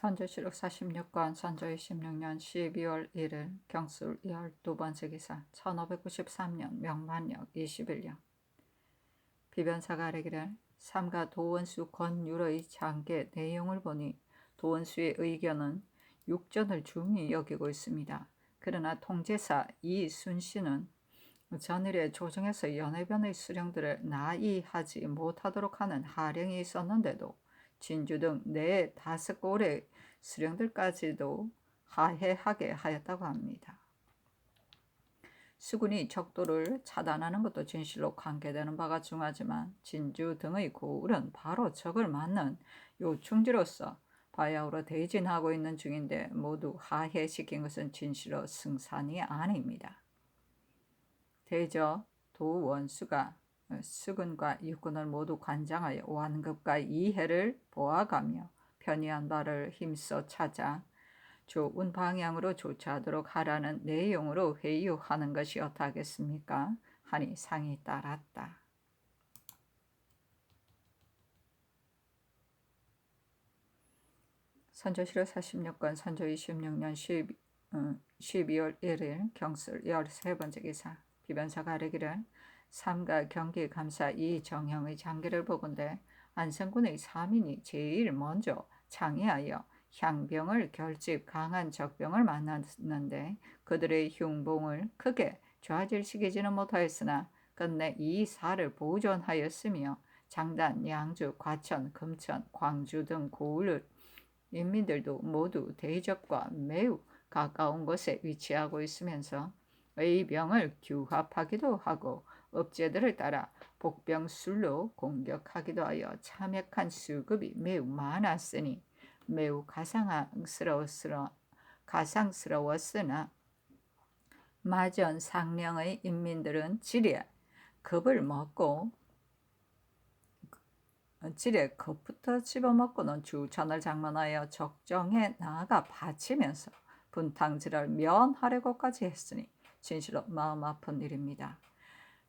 선조실록 46권 선조 26년 12월 1일 경술 12번째 기사 1593년 명만력 21년 비변사가 아뢰기를 삼가 도원수 권율의 장계 내용을 보니 도원수의 의견은 육전을 중히 여기고 있습니다. 그러나 통제사 이순씨는 전일에 조정에서 연해변의 수령들을 나이하지 못하도록 하는 하령이 있었는데도 진주 등 4-5골의 수령들까지도 하해하게 하였다고 합니다. 수군이 적도를 차단하는 것도 진실로 관계되는 바가 중하지만 진주 등의 고을은 바로 적을 맞는 요충지로서 바야흐로 대진하고 있는 중인데 모두 하해시킨 것은 진실로 승산이 아닙니다. 대저 도원수가 수군과 육군을 모두 관장하여 완급과 이해를 보아가며 편의한 바를 힘써 찾아 좋은 방향으로 조처하도록 하라는 내용으로 회유하는 것이 어떠하겠습니까? 하니 상이 따랐다. 선조실록 46권 선조 26년 12월 1일 경술 13번째 기사 비변사가 아뢰기를 삼가 경기감사 이정형의 장계를 보건대 안성군의 3인이 제일 먼저 창의하여 향병을 결집 강한 적병을 만났는데 그들의 흉봉을 크게 좌질시키지는 못하였으나 끝내 이 사를 보존하였으며 장단, 양주, 과천, 금천, 광주 등 고을 인민들도 모두 대적과 매우 가까운 곳에 위치하고 있으면서 의병을 규합하기도 하고 업제들을 따라 복병술로 공격하기도 하여 참역한 수급이 매우 많았으니 매우 가상스러웠으나 마전 상령의 인민들은 지레 겁부터 집어먹고는 주천을 장만하여 적정에 나아가 바치면서 분탕질을 면하려고까지 했으니 진실로 마음 아픈 일입니다.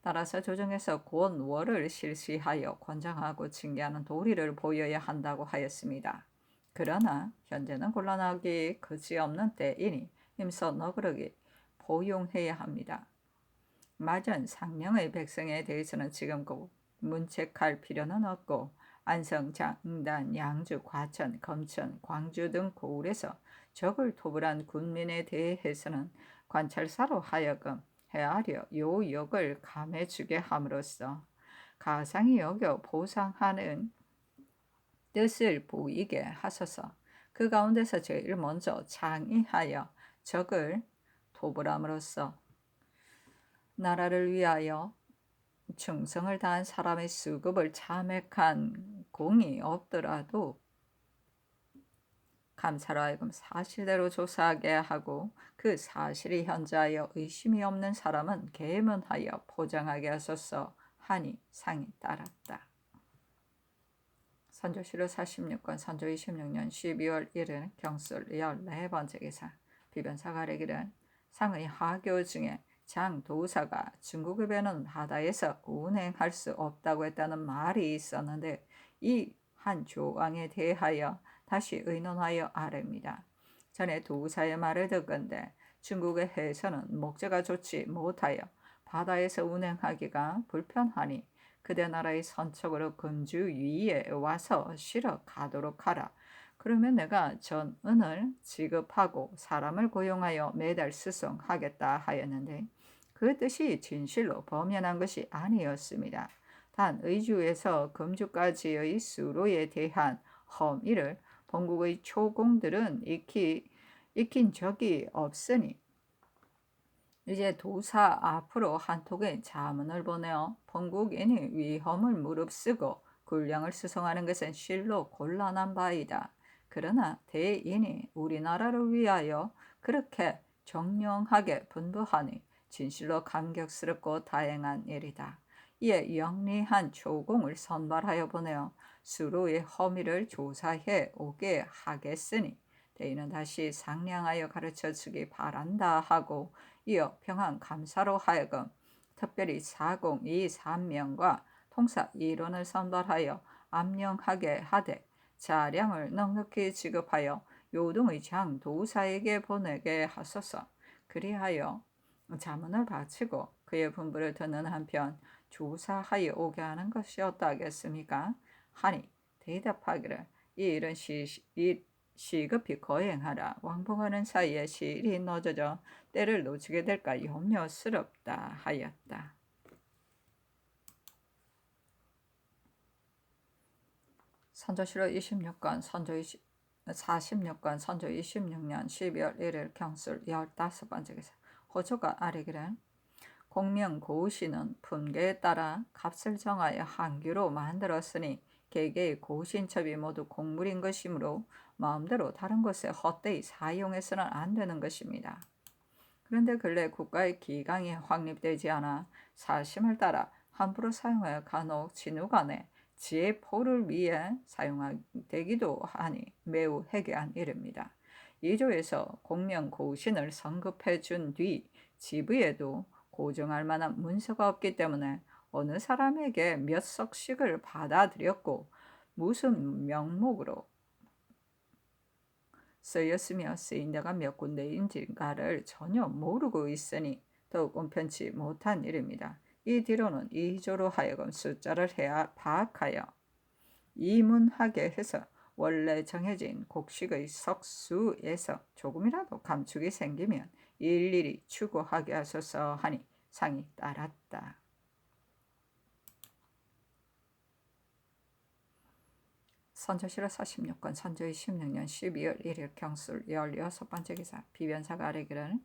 따라서 조정에서 곤월을 실시하여 권장하고 징계하는 도리를 보여야 한다고 하였습니다. 그러나 현재는 곤란하기 그지없는 때이니 힘써 너그러기 포용해야 합니다. 마전 상령의 백성에 대해서는 지금 꼭 문책할 필요는 없고 안성, 장단, 양주, 과천, 검천, 광주 등 고을에서 적을 토벌한 군민에 대해서는 관찰사로 하여금 헤아려 요역을 감해주게 함으로써 가상히 여겨 보상하는 뜻을 보이게 하소서. 그 가운데서 제일 먼저 창의하여 적을 토벌함으로써 나라를 위하여 충성을 다한 사람의 수급을 참액한 공이 없더라도 감사로 하여금 사실대로 조사하게 하고 그 사실이 현저하여 의심이 없는 사람은 계문하여 포장하게 하소서 하니 상이 따랐다. 선조실록 46권 선조 26년 12월 1일 경술 14번째 기사 비변사가 아뢰기를 상의 하교 중에 장도사가 중국을 배는 바다에서 운행할 수 없다고 했다는 말이 있었는데 이 한 조항에 대하여 다시 의논하여 아뢰입니다. 전에 도사의 말을 듣건대 중국의 해에서는 목재가 좋지 못하여 바다에서 운행하기가 불편하니 그대 나라의 선척으로 금주 위에 와서 실어 가도록 하라. 그러면 내가 전은을 지급하고 사람을 고용하여 매달 수송하겠다 하였는데 그 뜻이 진실로 범연한 것이 아니었습니다. 단 의주에서 금주까지의 수로에 대한 허미를 본국의 초공들은 익힌 적이 없으니 이제 도사 앞으로 한톡의 자문을 보내어 본국인이 위험을 무릅쓰고 군량을 수송하는 것은 실로 곤란한 바이다. 그러나 대인이 우리나라를 위하여 그렇게 정령하게 분부하니 진실로 감격스럽고 다행한 일이다. 이에 영리한 조공을 선발하여 보내어 수로의 허미를 조사해 오게 하겠으니 대인은 다시 상냥하여 가르쳐주기 바란다 하고 이어 평안 감사로 하여금 특별히 402 통사 1원을 선발하여 암령하게 하되 자량을 넉넉히 지급하여 요동의 장 도사에게 보내게 하소서. 그리하여 자문을 바치고 그의 분부를 듣는 한편 조사하여 오게 하는 것이 어떠하겠습니까? 하니 대답하기를 이 일은 시급히 거행하라. 왕복하는 사이에 시일이 늦어져 때를 놓치게 될까 염려스럽다 하였다. 선조실록 26권 선조 46권 선조 26년 12월 1일 경술 15번째 기사. 호조가 아뢰기를 공명 고우신은 품계에 따라 값을 정하여 한규로 만들었으니 개개의 고신첩이 모두 공물인 것이므로 마음대로 다른 곳에 헛되이 사용해서는 안 되는 것입니다. 그런데 근래 국가의 기강이 확립되지 않아 사심을 따라 함부로 사용하여 간혹 진우 간에 지혜 포를 위해 사용되기도 하니 매우 해괴한 일입니다. 이조에서 공명 고신을 성급해 준 뒤 지부에도 고정할 만한 문서가 없기 때문에 어느 사람에게 몇 석씩을 받아들였고 무슨 명목으로 쓰였으며 쓰인 데가 몇 군데인지가를 전혀 모르고 있으니 더욱 온편치 못한 일입니다. 이 뒤로는 이조로 하여금 숫자를 파악하여 이문하게 해서 원래 정해진 곡식의 석수에서 조금이라도 감축이 생기면 일일이 추구하게 하소서 하니 상이 따랐다. 선조실록 46권 선조 26년 12월 1일 경술 16번째 기사. 비변사가 아뢰기를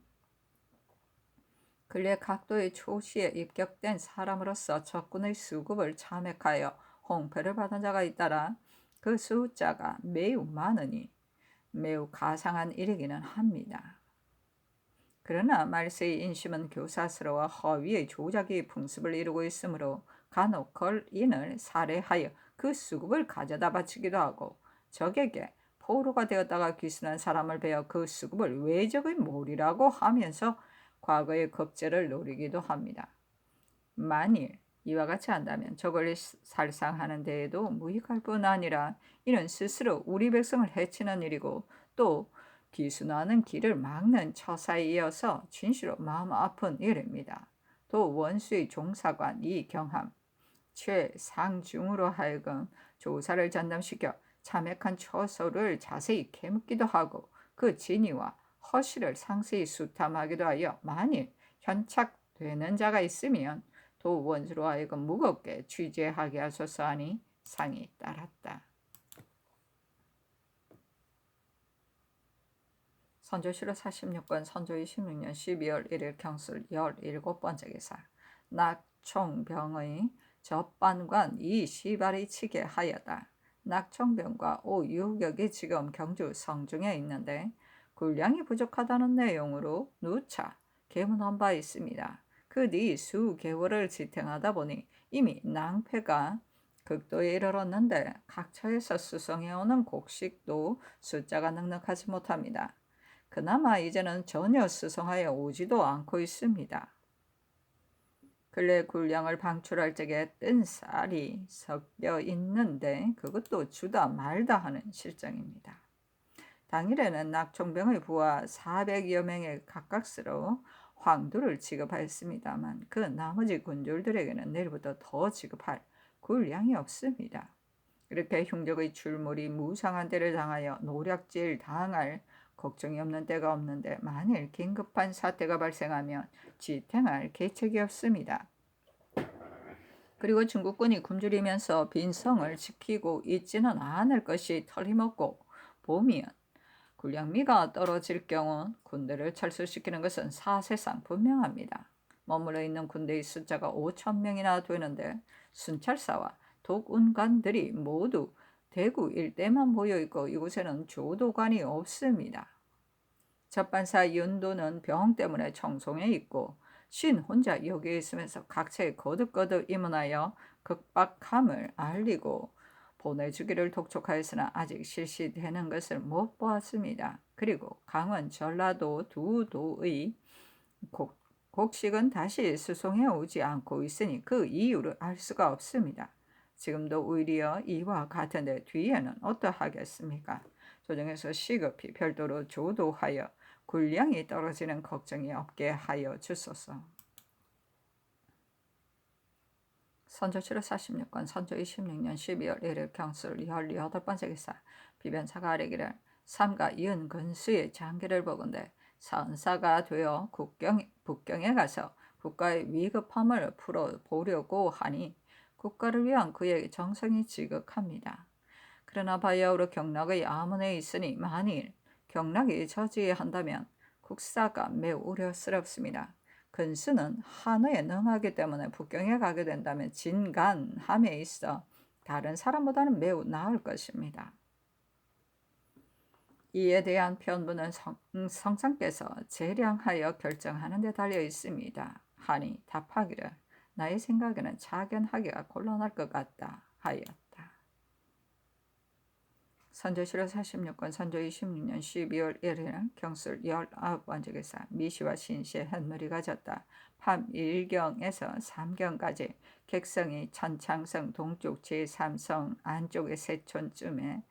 근래 각도의 초시에 입격된 사람으로서 적군의 수급을 참획하여 홍패를 받은 자가 있다라 그 숫자가 매우 많으니 매우 가상한 일이기는 합니다. 그러나 말세의 인심은 교사스러워 허위의 조작이 풍습을 이루고 있으므로 간혹 걸인을 살해하여 그 수급을 가져다 바치기도 하고 적에게 포로가 되었다가 귀순한 사람을 베어 그 수급을 외적의 몰이라고 하면서 과거의 겁제를 노리기도 합니다. 만일 이와 같이 한다면 저걸 살상하는 데에도 무익할 뿐 아니라 이는 스스로 우리 백성을 해치는 일이고 또 귀순하는 길을 막는 처사에 이어서 진실로 마음 아픈 일입니다. 또 원수의 종사관 이경함 최상중으로 하여금 조사를 전담시켜 참액한 처소를 자세히 캐묻기도 하고 그 진위와 허실을 상세히 수탐하기도 하여 만일 현착되는 자가 있으면 또 원수로 하여금 무겁게 취재하게 하소서 하니 상이 따랐다. 선조실록 46권 선조 26년 12월 1일 경술 17번째 기사. 낙총병의 접반관 이시발이 치게 하여다. 낙총병과 오유격이 지금 경주 성중에 있는데 군량이 부족하다는 내용으로 누차 계문한 바 있습니다. 그 뒤 수개월을 지탱하다 보니 이미 낭패가 극도에 이르렀는데 각처에서 수송해오는 곡식도 숫자가 넉넉하지 못합니다. 그나마 이제는 전혀 수송하여 오지도 않고 있습니다. 근래 군량을 방출할 적에 뜬 쌀이 섞여 있는데 그것도 주다 말다 하는 실정입니다. 당일에는 낙총병의 부하 400여 명에 가깝스로 황두를 지급하였습니다만 그 나머지 군졸들에게는 내일부터 더 지급할 군량이 없습니다. 이렇게 흉적의 출몰이 무상한 때를 당하여 노략질 당할 걱정이 없는 때가 없는데 만일 긴급한 사태가 발생하면 지탱할 계책이 없습니다. 그리고 중국군이 굶주리면서 빈성을 지키고 있지는 않을 것이 틀림없고 보면 군량미가 떨어질 경우 군대를 철수시키는 것은 사실상 분명합니다. 머물러 있는 군대의 숫자가 5,000명이나 되는데 순찰사와 독운관들이 모두 대구 일대만 모여있고 이곳에는 조도관이 없습니다. 접반사 윤도는 병 때문에 청송에 있고 신 혼자 여기에 있으면서 각처에 거듭거듭 입문하여 극박함을 알리고 보내주기를 독촉하였으나 아직 실시되는 것을 못 보았습니다. 그리고 강원 전라도 두 도의 곡식은 다시 수송해 오지 않고 있으니 그 이유를 알 수가 없습니다. 지금도 오히려 이와 같은데 뒤에는 어떠하겠습니까? 조정에서 시급히 별도로 조도하여 군량이 떨어지는 걱정이 없게 하여 주소서. 선조 7월 46권 선조 26년 12월 1일 경술 18번째 기사 비변사가 아뢰기를 삼가 윤근수의 장기를 보건대 선사가 되어 북경에 가서 국가의 위급함을 풀어보려고 하니 국가를 위한 그의 정성이 지극합니다. 그러나 바야흐로 경락의 아문에 있으니 만일 경락이 저지한다면 국사가 매우 우려스럽습니다. 근수는 한어에 능하기 때문에 북경에 가게 된다면 진간함에 있어 다른 사람보다는 매우 나을 것입니다. 이에 대한 편부는 성상께서 재량하여 결정하는 데 달려 있습니다. 하니 답하기를 나의 생각에는 작연하기가 곤란할 것 같다 하였다. 선조 7월 46권 선조 26년 12월 1일 경술 19번째 기사 미시와 신시의 햇물이 가졌다. 밤 1경에서 3경까지 객성이 천창성 동쪽 제3성 안쪽의 세촌쯤에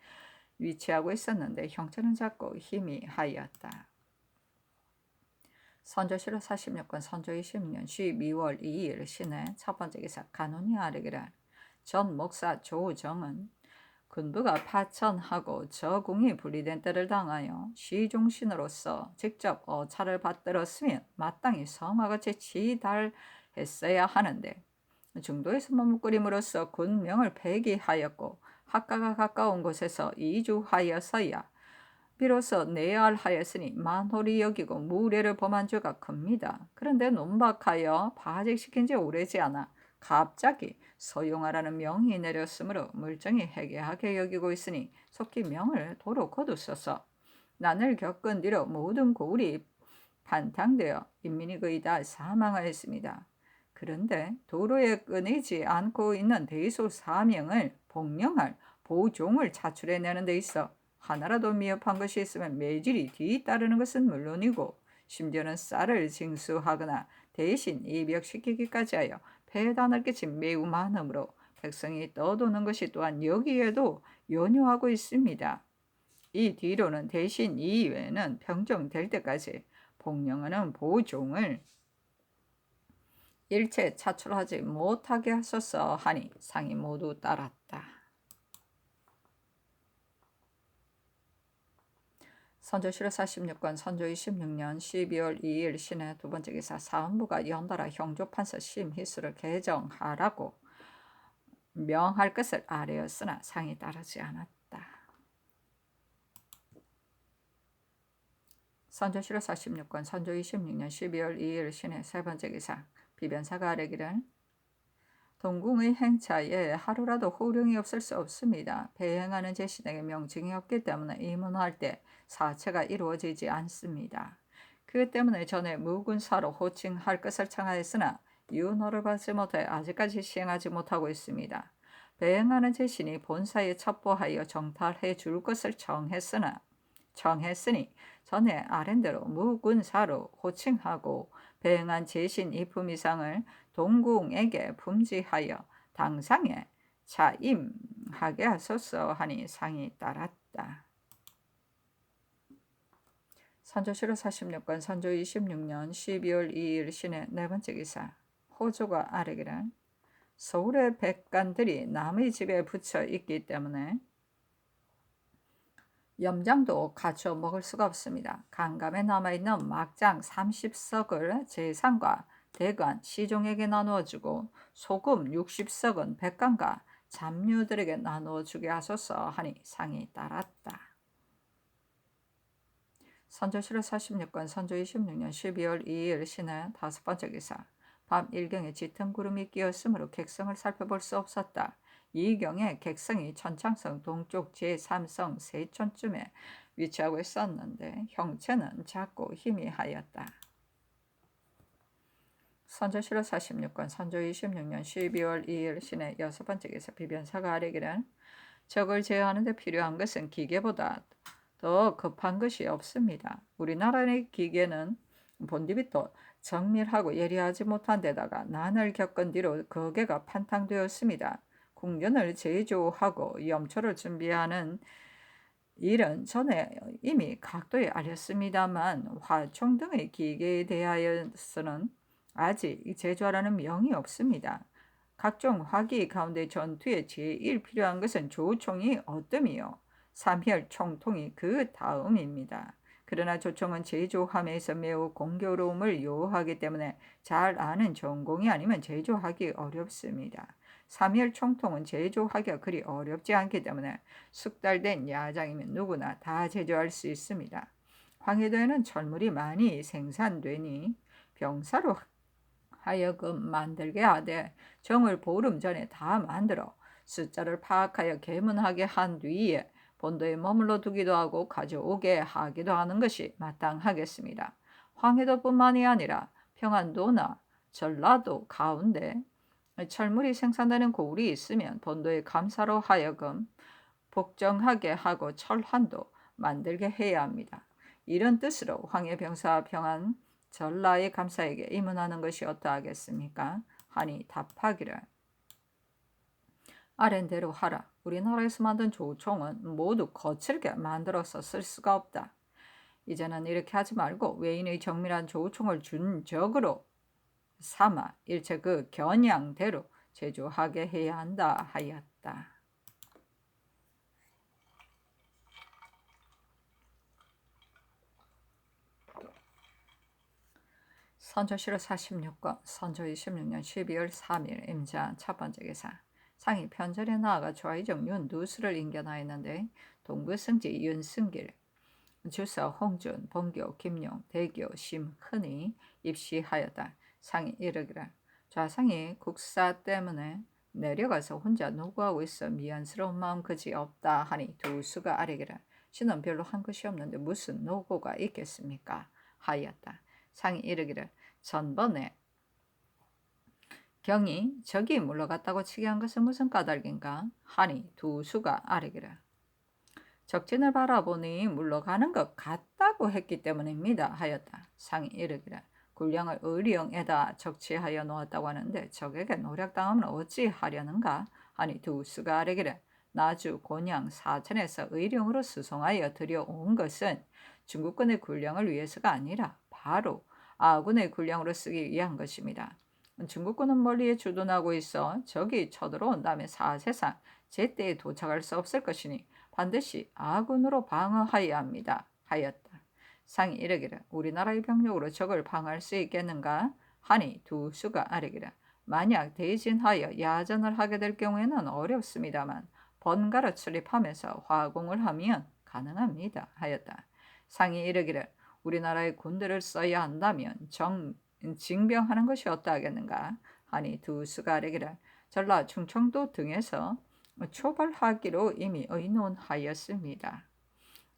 위치하고 있었는데 형체는 작고 희미하였다. 선조 7월 46권 선조 26년 12월 2일 신의 첫 번째 기사 간운이 아뢰기를 전 목사 조정은 군부가 파천하고 저궁이 분리된 때를 당하여 시종신으로서 직접 어차를 받들었으면 마땅히 성화같이 지달했어야 하는데 중도에서 머뭇거림으로써 군명을 폐기하였고 학가가 가까운 곳에서 이주하여서야 비로소 내할하였으니 만홀히 여기고 무례를 범한 죄가 큽니다. 그런데 논박하여 파직시킨 지 오래지 않아 갑자기 서용하라는 명이 내렸으므로 물정이 해괴하게 여기고 있으니 속히 명을 도로 거두소서. 난을 겪은 뒤로 모든 고을이 반탕되어 인민이 거의 다 사망하였습니다. 그런데 도로에 끊이지 않고 있는 대소 사명을 복령할 보종을 차출해내는 데 있어 하나라도 미흡한 것이 있으면 매질이 뒤따르는 것은 물론이고 심지어는 쌀을 징수하거나 대신 입역시키기까지 하여 폐단을 끼친 매우 많으므로 백성이 떠도는 것이 또한 여기에도 연유하고 있습니다. 이 뒤로는 대신 이외에는 평정될 때까지 복령하는 보종을 일체 차출하지 못하게 하소서 하니 상이 모두 따랐다. 선조 7월 46권 선조 26년 12월 2일 신의 두 번째 기사 사헌부가 연달아 형조판서 심희수를 개정하라고 명할 것을 아뢰었으나 상이 따르지 않았다. 선조 7월 46권 선조 26년 12월 2일 신의 세 번째 기사 비변사가 아뢰기를 동궁의 행차에 하루라도 호령이 없을 수 없습니다. 배행하는 제신에게 명칭이 없기 때문에 의문할 때 사체가 이루어지지 않습니다. 그 때문에 전에 무군사로 호칭할 것을 청하였으나 윤호를 받지 못해 아직까지 시행하지 못하고 있습니다. 배행하는 제신이 본사에 첩보하여 정탈해 줄 것을 정했으니 전에 아랜대로 무군사로 호칭하고 배행한 제신 이품 이상을 동궁에게 품지하여 당상에 차임하게 하소서 하니 상이 따랐다. 선조 7월 46권 선조 26년 12월 2일 신의 네 번째 기사 호조가 아뢰기를 서울의 백관들이 남의 집에 붙여 있기 때문에 염장도 갖춰 먹을 수가 없습니다. 강감에 남아있는 막장 30석을 재상과 대관, 시종에게 나누어주고 소금 60석은 백관과 잡류들에게 나누어주게 하소서 하니 상이 따랐다. 선조 7월 46권 선조 26년 12월 2일 신의 다섯 번째 기사 밤 1경에 짙은 구름이 끼었으므로 객성을 살펴볼 수 없었다. 이경에 객성이 천창성 동쪽 제3성 세촌쯤에 위치하고 있었는데 형체는 작고 희미하였다. 선조 7월 46권 선조 26년 12월 2일 신의 여섯 번째 기사 비변사가 아뢰기를 적을 제어하는 데 필요한 것은 기계보다 더 급한 것이 없습니다. 우리나라의 기계는 본디비 또 정밀하고 예리하지 못한 데다가 난을 겪은 뒤로 거계가 판탕되었습니다. 궁전을 제조하고 염초를 준비하는 일은 전에 이미 각도에 알렸습니다만 화총 등의 기계에 대하여서는 아직 제조하라는 명이 없습니다. 각종 화기 가운데 전투에 제일 필요한 것은 조총이 어뜸이요. 삼혈 총통이 그 다음입니다. 그러나 조총은 제조함에서 매우 공교로움을 요하기 때문에 잘 아는 전공이 아니면 제조하기 어렵습니다. 삼혈 총통은 제조하기가 그리 어렵지 않기 때문에 숙달된 야장이면 누구나 다 제조할 수 있습니다. 황해도에는 철물이 많이 생산되니 병사로 하여금 만들게 하되 정을 보름 전에 다 만들어 숫자를 파악하여 계문하게 한 뒤에 본도에 머물러 두기도 하고 가져오게 하기도 하는 것이 마땅하겠습니다. 황해도뿐만이 아니라 평안도나 전라도 가운데 철물이 생산되는 고을이 있으면 본도에 감사로 하여금 복종하게 하고 철환도 만들게 해야 합니다. 이런 뜻으로 황해병사 평안 전라의 감사에게 임문하는 것이 어떠하겠습니까? 하니 답하기를 아랜대로 하라. 우리나라에서 만든 조총은 모두 거칠게 만들어서 쓸 수가 없다. 이제는 이렇게 하지 말고 외인의 정밀한 조총을 준적으로 삼아 일체 그 겨냥대로 제조하게 해야 한다 하였다. 선조실록 46권 선조 26년 12월 3일 임자 첫 번째 기사 상이 편전에 나아가 좌의정 윤누수를 인견하였는데 동부승지 윤승길 주서 홍준, 봉교, 김용, 대교, 심흔이 입시하였다. 상이 이르기를 좌상이 국사 때문에 내려가서 혼자 노구하고 있어 미안스러운 마음 그지 없다 하니 두 수가 아뢰기를 신은 별로 한 것이 없는데 무슨 노고가 있겠습니까? 하였다. 상이 이르기를 전번에 경이 저기 물러갔다고 치게 한 것은 무슨 까닭인가? 하니 두 수가 아뢰기를 적진을 바라보니 물러가는 것 같다고 했기 때문입니다. 하였다. 상이 이르기를 군량을 의령에다 적치하여 놓았다고 하는데 적에게 노략당하면 어찌하려는가? 하니 두 수가 아뢰기를 나주 곤양 사천에서 의령으로 수송하여 들여온 것은 중국군의 군량을 위해서가 아니라 바로 아군의 군량으로 쓰기 위한 것입니다. 중국군은 멀리에 주둔하고 있어 적이 쳐들어온다면 사세상 제때에 도착할 수 없을 것이니 반드시 아군으로 방어하여야 합니다. 하였다. 상이 이르기를 우리나라의 병력으로 적을 방어할 수 있겠는가? 하니 두 수가 아뢰기를 만약 대진하여 야전을 하게 될 경우에는 어렵습니다만 번갈아 출입하면서 화공을 하면 가능합니다. 하였다. 상이 이르기를 우리나라의 군대를 써야 한다면 징병하는 것이 어떠하겠는가? 하니 두 수가 아뢰기를 전라 충청도 등에서 초벌하기로 이미 의논하였습니다.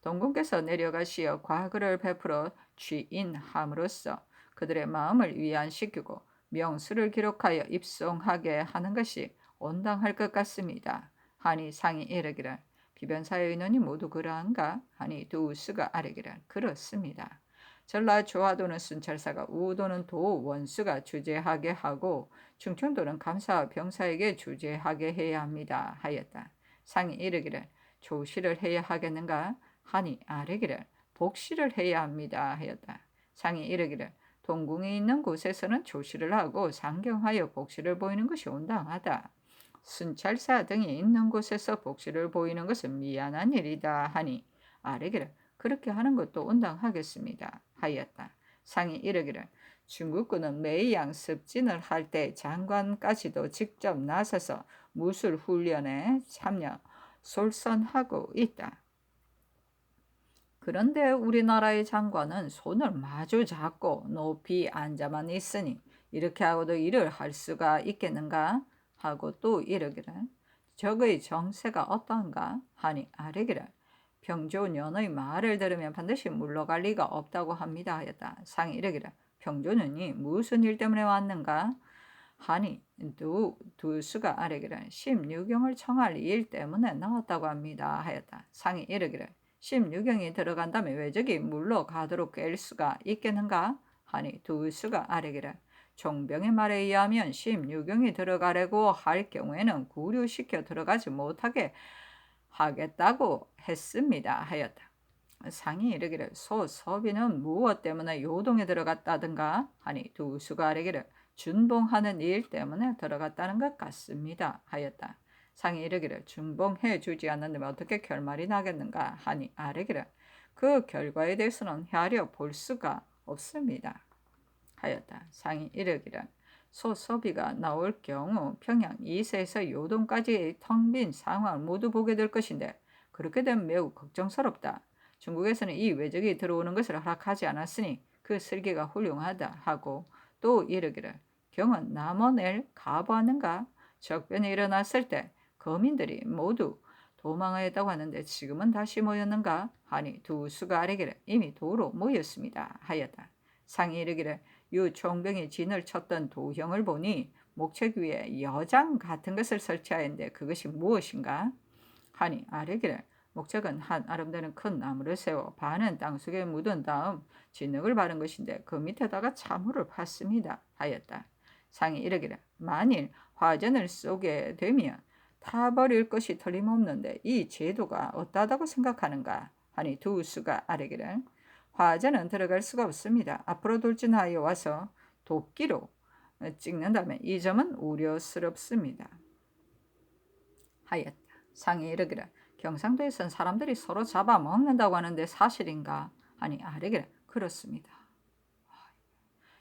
동군께서 내려가시어 과거를 베풀어 취인함으로써 그들의 마음을 위안시키고 명수를 기록하여 입송하게 하는 것이 온당할 것 같습니다. 하니 상이 이르기를 비변사의 의논이 모두 그러한가? 하니 두 수가 아뢰기를 그렇습니다. 전라 조화도는 순찰사가 우도는 도 원수가 주재하게 하고 충청도는 감사 병사에게 주재하게 해야 합니다. 하였다. 상이 이르기를 조시를 해야 하겠는가? 하니 아뢰기를 복시를 해야 합니다. 하였다. 상이 이르기를 동궁이 있는 곳에서는 조시를 하고 상경하여 복시를 보이는 것이 온당하다. 순찰사 등이 있는 곳에서 복시를 보이는 것은 미안한 일이다 하니 아뢰기를 그렇게 하는 것도 온당하겠습니다. 하였다. 상이 이르기를 중국군은 매양 습진을 할 때 장관까지도 직접 나서서 무술 훈련에 참여 솔선하고 있다. 그런데 우리나라의 장관은 손을 마주 잡고 높이 앉아만 있으니 이렇게 하고도 일을 할 수가 있겠는가? 하고 또 이르기를 적의 정세가 어떠한가? 하니 아뢰기를 병조년의 말을 들으면 반드시 물러갈 리가 없다고 합니다. 하였다. 상이 이르기를 병조년이 무슨 일 때문에 왔는가? 하니 두 수가 아뢰기를 심유경을 청할 일 때문에 나왔다고 합니다. 하였다. 상이 이르기를 심유경이 들어간다면 왜 저기 물러가도록 깰 수가 있겠는가? 하니 두 수가 아뢰기를 종병의 말에 의하면 심유경이 들어가려고 할 경우에는 구류시켜 들어가지 못하게 하겠다고 했습니다 하였다. 상이 이르기를 소서비는 무엇 때문에 요동에 들어갔다든가 하니 두 수가 아뢰기를 준봉하는 일 때문에 들어갔다는 것 같습니다 하였다. 상이 이르기를 준봉해 주지 않는다면 어떻게 결말이 나겠는가 하니 아뢰기를 그 결과에 대해서는 헤아려 볼 수가 없습니다 하였다. 상이 이르기를 소서비가 나올 경우 평양 이세에서 요동까지 텅 빈 상황을 모두 보게 될 것인데 그렇게 되면 매우 걱정스럽다. 중국에서는 이 외적이 들어오는 것을 허락하지 않았으니 그 설계가 훌륭하다 하고 또 이르기를 경은 남원을 가보았는가? 적변이 일어났을 때 거민들이 모두 도망하였다고 하는데 지금은 다시 모였는가? 하니 두 수가 아래기를 이미 도로 모였습니다 하였다. 상이 이르기를 유 총병이 진을 쳤던 도형을 보니 목책 위에 여장 같은 것을 설치하였는데 그것이 무엇인가? 하니 아뢰기를 목책은 한 아름다운 큰 나무를 세워 반은 땅속에 묻은 다음 진흙을 바른 것인데 그 밑에다가 차물을 팠습니다 하였다. 상이 이르기를 만일 화전을 쏘게 되면 타버릴 것이 틀림없는데 이 제도가 어떠하다고 생각하는가? 하니 두 수가 아뢰기를 화전은 들어갈 수가 없습니다. 앞으로 돌진하여 와서 도끼로 찍는다면 이 점은 우려스럽습니다 하였다. 상이 이르기를 경상도에선 사람들이 서로 잡아먹는다고 하는데 사실인가? 하니 아뢰기를 그렇습니다.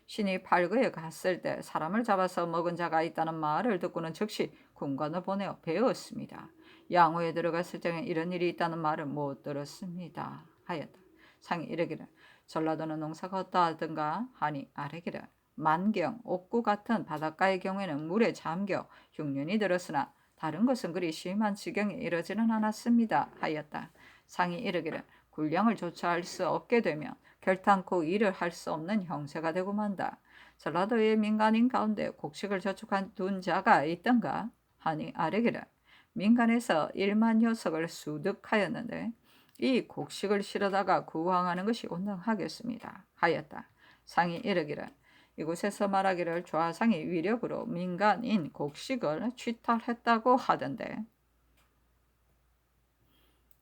신이 팔거에 갔을 때 사람을 잡아서 먹은 자가 있다는 말을 듣고는 즉시 군관을 보내어 배웠습니다. 양호에 들어갔을 적에 이런 일이 있다는 말을 못 들었습니다 하였다. 상이 이르기를 전라도는 농사가 어떠하든가 하니 아뢰기를 만경, 옥구 같은 바닷가의 경우에는 물에 잠겨 흉년이 들었으나 다른 것은 그리 심한 지경에 이르지는 않았습니다 하였다. 상이 이르기를 군량을 조차할 수 없게 되면 결탄코 일을 할 수 없는 형세가 되고 만다. 전라도의 민간인 가운데 곡식을 저축한 둔 자가 있던가? 하니 아뢰기를 민간에서 1만 녀석을 수득하였는데 이 곡식을 실어다가 구황하는 것이 온당하겠습니다 하였다. 상이 이르기를 이곳에서 말하기를 좌상이 위력으로 민간인 곡식을 취탈했다고 하던데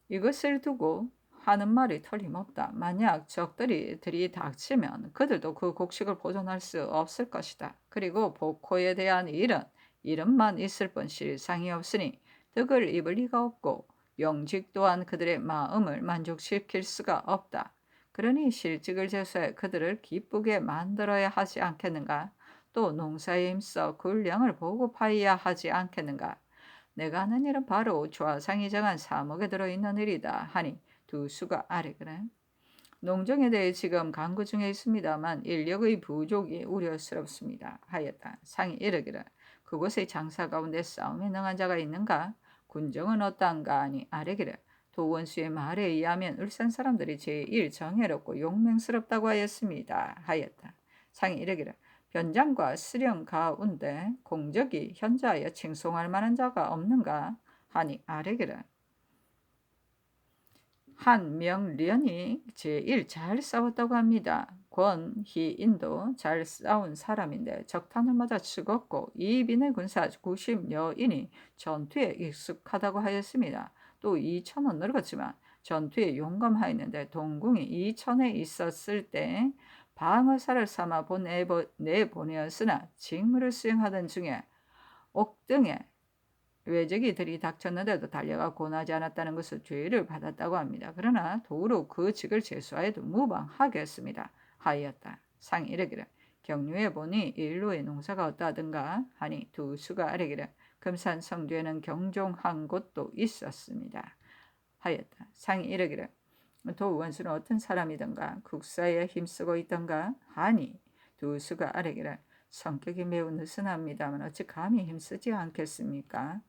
이것을 두고 하는 말이 틀림없다. 만약 적들이 들이닥치면 그들도 그 곡식을 보존할 수 없을 것이다. 그리고 복호에 대한 일은 이름만 있을 뿐 실상이 없으니 덕을 입을 리가 없고 영직 또한 그들의 마음을 만족시킬 수가 없다. 그러니 실직을 제수해 그들을 기쁘게 만들어야 하지 않겠는가? 또 농사에 힘써 군량을 보급하여야 하지 않겠는가? 내가 하는 일은 바로 좌상이 정한 사목에 들어있는 일이다 하니 두 수가 아뢰기를 농정에 대해 지금 강구 중에 있습니다만 인력의 부족이 우려스럽습니다 하였다. 상이 이르기를 그곳의 장사 가운데 싸움에 능한 자가 있는가? 군정은 어떠한가 하니 아뢰기를 도원수의 말에 의하면 울산 사람들이 제일 정예롭고 용맹스럽다고 하였습니다 하였다. 상이 이르기를 변장과 수령 가운데 공적이 현자하여 칭송할 만한 자가 없는가? 하니 아뢰기를 한명련이 제일 잘 싸웠다고 합니다. 권희인도 잘 싸운 사람인데 적탄을 맞아 죽었고 이빈의 군사 90여인이 전투에 익숙하다고 하였습니다. 또 이천은 늙었지만 전투에 용감하였는데 동궁이 이천에 있었을 때 방어사를 삼아 내보내었으나 직무를 수행하던 중에 옥등에 외적이 들이닥쳤는데도 달려가 고나지 않았다는 것을 죄를 받았다고 합니다. 그러나 도로 그 직을 제수하여도 무방하겠습니다 하였다. 상이 이르기를 경류에 보니 일로의 농사가 어떠하든가 하니 두 수가 아뢰기를 금산 성주에는 경종한 곳도 있었습니다 하였다. 상이 이르기를 도원수는 어떤 사람이든가 국사에 힘쓰고 있던가 하니 두 수가 아뢰기를 성격이 매우 느슨합니다만 어찌 감히 힘쓰지 않겠습니까?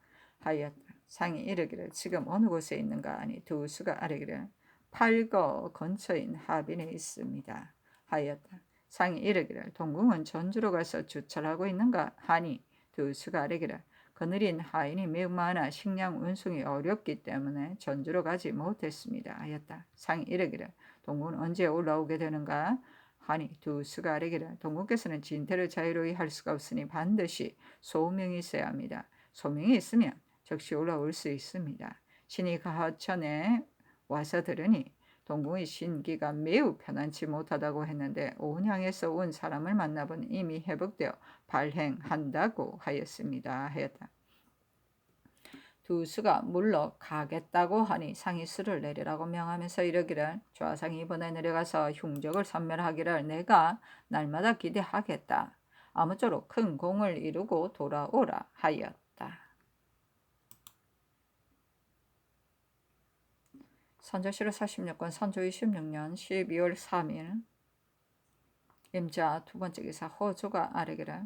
하였다. 상이 이르기를 지금 어느 곳에 있는가 하니 두 수가 아뢰기를 팔거 근처인 하빈에 있습니다 하였다. 상이 이르기를 동궁은 전주로 가서 주철하고 있는가 하니 두 수가 아뢰기를 거느린 하인이 매우 많아 식량 운송이 어렵기 때문에 전주로 가지 못했습니다 하였다. 상이 이르기를 동궁은 언제 올라오게 되는가 하니 두 수가 아뢰기를 동궁께서는 진퇴를 자유로이 할 수가 없으니 반드시 소명이 있어야 합니다. 소명이 있으면 즉시 올라올 수 있습니다. 신이 가천에 와서 들으니 동궁의 신기가 매우 편안치 못하다고 했는데 온양에서 온 사람을 만나보니 이미 회복되어 발행한다고 하였습니다. 하였다. 두 수가 물러 가겠다고 하니 상이 수를 내리라고 명하면서 이르기를 좌상이 이번에 내려가서 흉적을 섬멸하기를 내가 날마다 기대하겠다. 아무쪼록 큰 공을 이루고 돌아오라 하였다. 선조실록 46권 선조 26년 12월 3일 임자 두 번째 기사 호조가 아뢰기를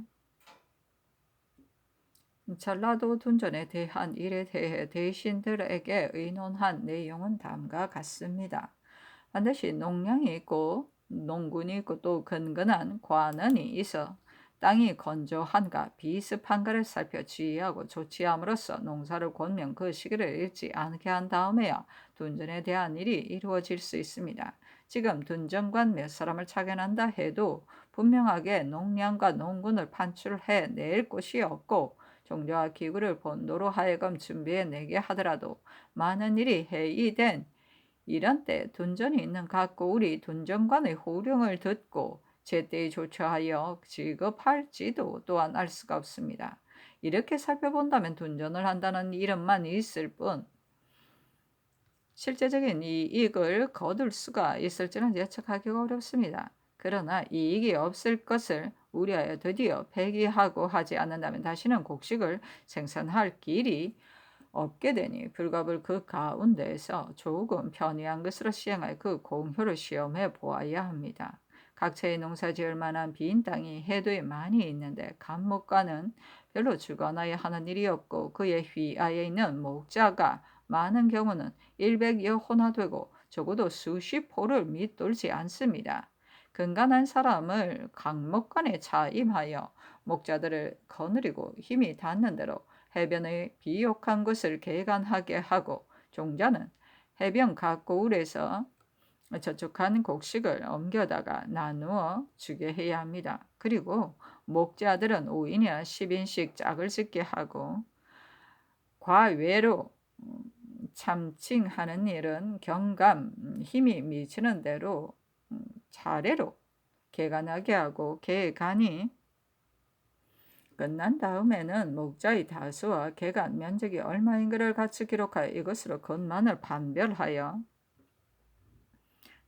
전라도 둔전에 대한 일에 대해 대신들에게 의논한 내용은 다음과 같습니다. 반드시 농량이 있고 농군이 있고 또 근근한 관원이 있어 땅이 건조한가 비습한가를 살펴 지휘하고 조치함으로써 농사를 권면 그 시기를 잃지 않게 한 다음에야 둔전에 대한 일이 이루어질 수 있습니다. 지금 둔전관 몇 사람을 차견한다 해도 분명하게 농량과 농군을 판출해 낼 곳이 없고 종자와 기구를 본도로 하여금 준비해 내게 하더라도 많은 일이 해이된 이런 때 둔전이 있는 각고울이 둔전관의 호령을 듣고 제때에 조처하여 지급할지도 또한 알 수가 없습니다. 이렇게 살펴본다면 둔전을 한다는 이름만 있을 뿐 실제적인 이익을 거둘 수가 있을지는 예측하기가 어렵습니다. 그러나 이익이 없을 것을 우려하여 드디어 폐기하고 하지 않는다면 다시는 곡식을 생산할 길이 없게 되니 불갑을 그 가운데에서 조금 편이한 것으로 시행하여 그 공효를 시험해 보아야 합니다. 각처에 농사 지을 만한 빈 땅이 해도에 많이 있는데 감목가는 별로 주관하여 하는 일이 없고 그의 휘하에 있는 목자가 많은 경우는 100여 호나 되고 적어도 수십 호를 밑돌지 않습니다. 근간한 사람을 강목간에 차임하여 목자들을 거느리고 힘이 닿는 대로 해변의 비옥한 곳을 개간하게 하고 종자는 해변 각고울에서 저축한 곡식을 옮겨다가 나누어 주게 해야 합니다. 그리고 목자들은 5인이나 10인씩 짝을 짓게 하고 과외로 참칭하는 일은 경감 힘이 미치는 대로 차례로 개간하게 하고 개간이 끝난 다음에는 목자의 다수와 개간 면적이 얼마인가를 같이 기록하여 이것으로 것만을 판별하여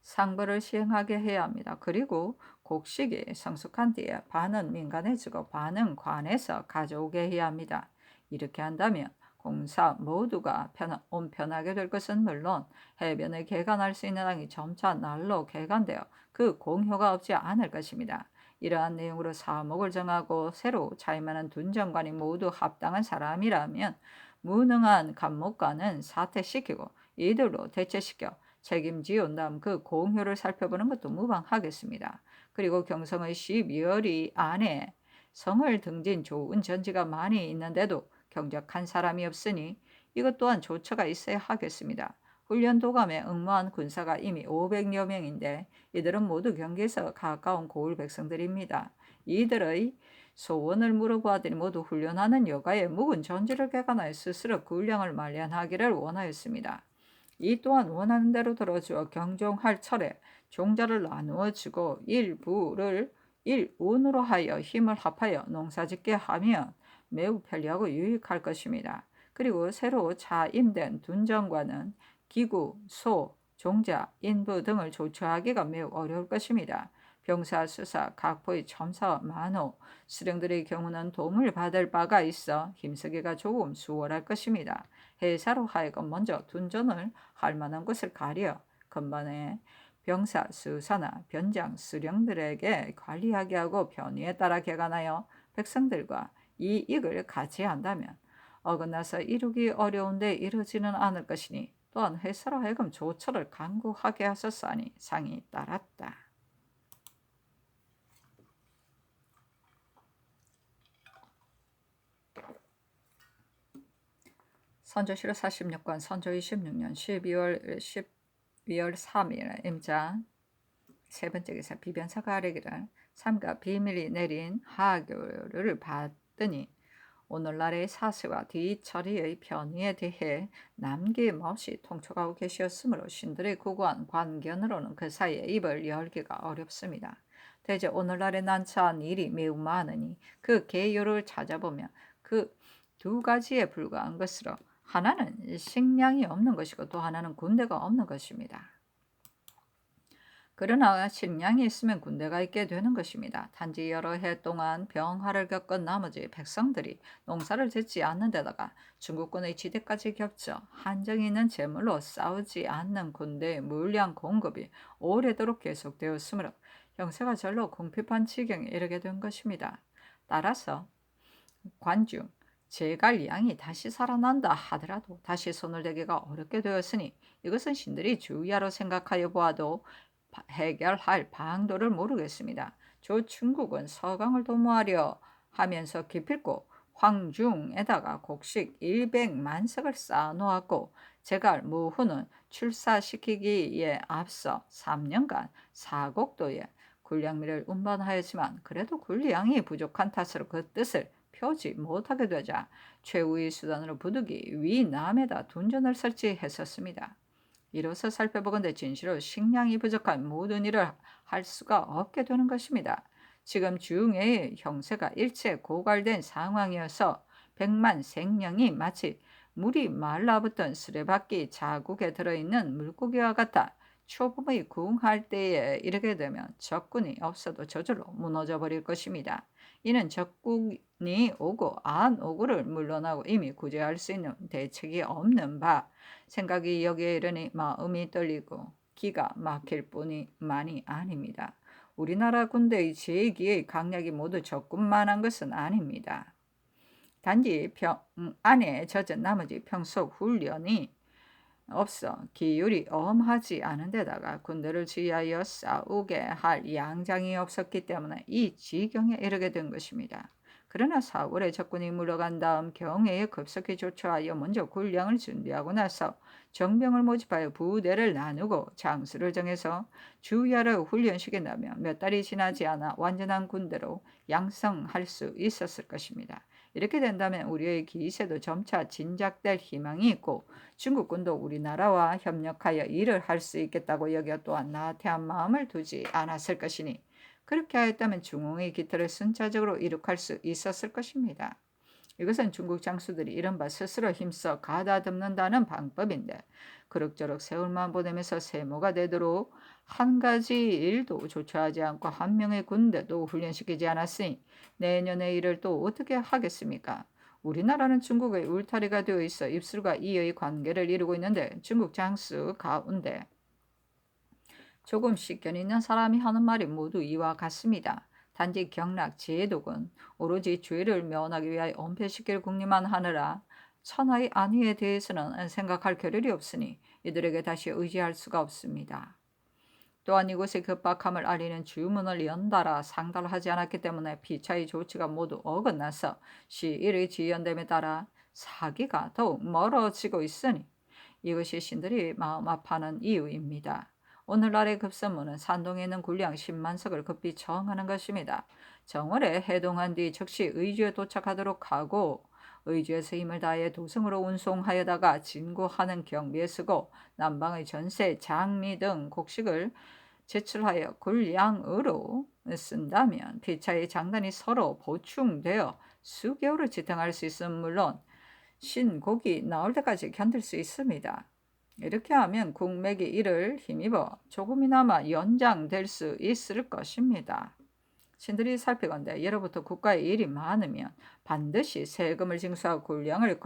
상벌을 시행하게 해야 합니다. 그리고 곡식이 성숙한 뒤에 반은 민간에 주고 반은 관에서 가져오게 해야 합니다. 이렇게 한다면 공사 모두가 온편하게 될 것은 물론 해변에 개간할 수 있는 땅이 점차 날로 개간되어 그 공효가 없지 않을 것입니다. 이러한 내용으로 사목을 정하고 새로 차임하는 둔정관이 모두 합당한 사람이라면 무능한 감목관은 사퇴시키고 이들로 대체시켜 책임지온 다음 그 공효를 살펴보는 것도 무방하겠습니다. 그리고 경성의 12월이 안에 성을 등진 좋은 전지가 많이 있는데도 경작한 사람이 없으니 이것 또한 조처가 있어야 하겠습니다. 훈련 도감에 응모한 군사가 이미 500여 명인데 이들은 모두 경계에서 가까운 고을 백성들입니다. 이들의 소원을 물어보았더니 모두 훈련하는 여가에 묵은 전지를 개간하여 스스로 군량을 마련하기를 원하였습니다. 이 또한 원하는 대로 들어주어 경종할 철에 종자를 나누어 주고 일부를 일운으로 하여 힘을 합하여 농사짓게 하면 매우 편리하고 유익할 것입니다. 그리고 새로 차임된 둔정관은 기구, 소, 종자, 인부 등을 조처하기가 매우 어려울 것입니다. 병사, 수사, 각포의 첨사와 만호, 수령들의 경우는 도움을 받을 바가 있어 힘쓰기가 조금 수월할 것입니다. 해사로 하여금 먼저 둔전을 할 만한 곳을 가려 건반에 병사, 수사나 변장, 수령들에게 관리하게 하고 편의에 따라 개간하여 백성들과 이익을 같이 한다면 어긋나서 이루기 어려운데 이루지는 않을 것이니 또한 회사로 하여금 조처를 강구하게 하셨사니 상이 따랐다. 선조실록 46권 선조 26년 12월 3일 임자 세 번째 기사 비변사가 아뢰기를 삼가 비밀이 내린 하교를 받더니 오늘날의 사세와 뒤처리의 편의에 대해 남김없이 통촉하고 계셨으므로 신들의 구구한 관견으로는 그 사이에 입을 열기가 어렵습니다. 대제 오늘날에 난처한 일이 매우 많으니 그 개요를 찾아보면 그 두 가지에 불과한 것으로 하나는 식량이 없는 것이고 또 하나는 군대가 없는 것입니다. 그러나 식량이 있으면 군대가 있게 되는 것입니다. 단지 여러 해 동안 병화를 겪은 나머지 백성들이 농사를 짓지 않는 데다가 중국군의 지대까지 겹쳐 한정이 있는 재물로 싸우지 않는 군대의 물량 공급이 오래도록 계속되었으므로 형세가 절로 궁핍한 지경에 이르게 된 것입니다. 따라서 관중, 제갈 양이 다시 살아난다 하더라도 다시 손을 대기가 어렵게 되었으니 이것은 신들이 주의하러 생각하여 보아도 해결할 방도를 모르겠습니다. 조 충국은 서강을 도모하려 하면서 기필코 황중에다가 곡식 100만석을 쌓아놓았고 제갈 무후는 출사시키기에 앞서 3년간 사곡도에 군량미를 운반하였지만 그래도 군량이 부족한 탓으로 그 뜻을 펴지 못하게 되자 최후의 수단으로 부득이 위남에다 둔전을 설치했었습니다. 이로써 살펴보건대 진시로 식량이 부족한 모든 일을 할 수가 없게 되는 것입니다. 지금 중해의 형세가 일체 고갈된 상황이어서 100만 생명이 마치 물이 말라붙은 수레바퀴 자국에 들어있는 물고기와 같아 초범의 궁할 때에 이르게 되면 적군이 없어도 저절로 무너져 버릴 것입니다. 이는 적군이 오고 안 오고를 물러나고 이미 구제할 수 있는 대책이 없는 바 생각이 여기에 이르니 마음이 떨리고 기가 막힐 뿐만이 아닙니다. 우리나라 군대의 제2기의 강약이 모두 적군만한 것은 아닙니다. 단지 병 안에 젖은 나머지 평소 훈련이 없어 기율이 엄하지 않은 데다가 군대를 지휘하여 싸우게 할 양장이 없었기 때문에 이 지경에 이르게 된 것입니다. 그러나 4월에 적군이 물러간 다음 경해에 급속히 조처하여 먼저 군량을 준비하고 나서 정병을 모집하여 부대를 나누고 장수를 정해서 주의하러 훈련시킨다면 몇 달이 지나지 않아 완전한 군대로 양성할 수 있었을 것입니다. 이렇게 된다면 우리의 기세도 점차 진작될 희망이 있고 중국군도 우리나라와 협력하여 일을 할 수 있겠다고 여겨 또한 나태한 마음을 두지 않았을 것이니 그렇게 하였다면 중흥의 기틀을 순차적으로 이룩할 수 있었을 것입니다. 이것은 중국 장수들이 이른바 스스로 힘써 가다듬는다는 방법인데 그럭저럭 세월만 보내면서 세모가 되도록 한 가지 일도 조처하지 않고 한 명의 군대도 훈련시키지 않았으니 내년의 일을 또 어떻게 하겠습니까? 우리나라는 중국의 울타리가 되어 있어 입술과 이의 관계를 이루고 있는데 중국 장수 가운데 조금 식견 있는 사람이 하는 말이 모두 이와 같습니다. 단지 경락 제독은 오로지 죄를 면하기 위하여 은폐시킬 궁리만 하느라 천하의 안위에 대해서는 생각할 겨를이 없으니 이들에게 다시 의지할 수가 없습니다. 또한 이곳의 급박함을 알리는 주문을 연달아 상달하지 않았기 때문에 피차의 조치가 모두 어긋나서 시일의 지연됨에 따라 사기가 더욱 멀어지고 있으니 이것이 신들이 마음 아파하는 이유입니다. 오늘날의 급선무는 산동에 있는 군량 10만석을 급히 정하는 것입니다. 정월에 해동한 뒤 즉시 의주에 도착하도록 하고 의주에서 힘을 다해 도성으로 운송하여다가 진구하는 경비에 쓰고 남방의 전세, 장미 등 곡식을 제출하여 군량으로 쓴다면 피차의 장단이 서로 보충되어 수개월을 지탱할 수 있으면 물론 신곡이 나올 때까지 견딜 수 있습니다. 이렇게 하면 국맥이 이를 힘입어 조금이나마 연장될 수 있을 것입니다. 신들이 살피건대 예로부터 국가의 일이 많으면 반드시 세금을 징수하고 군량을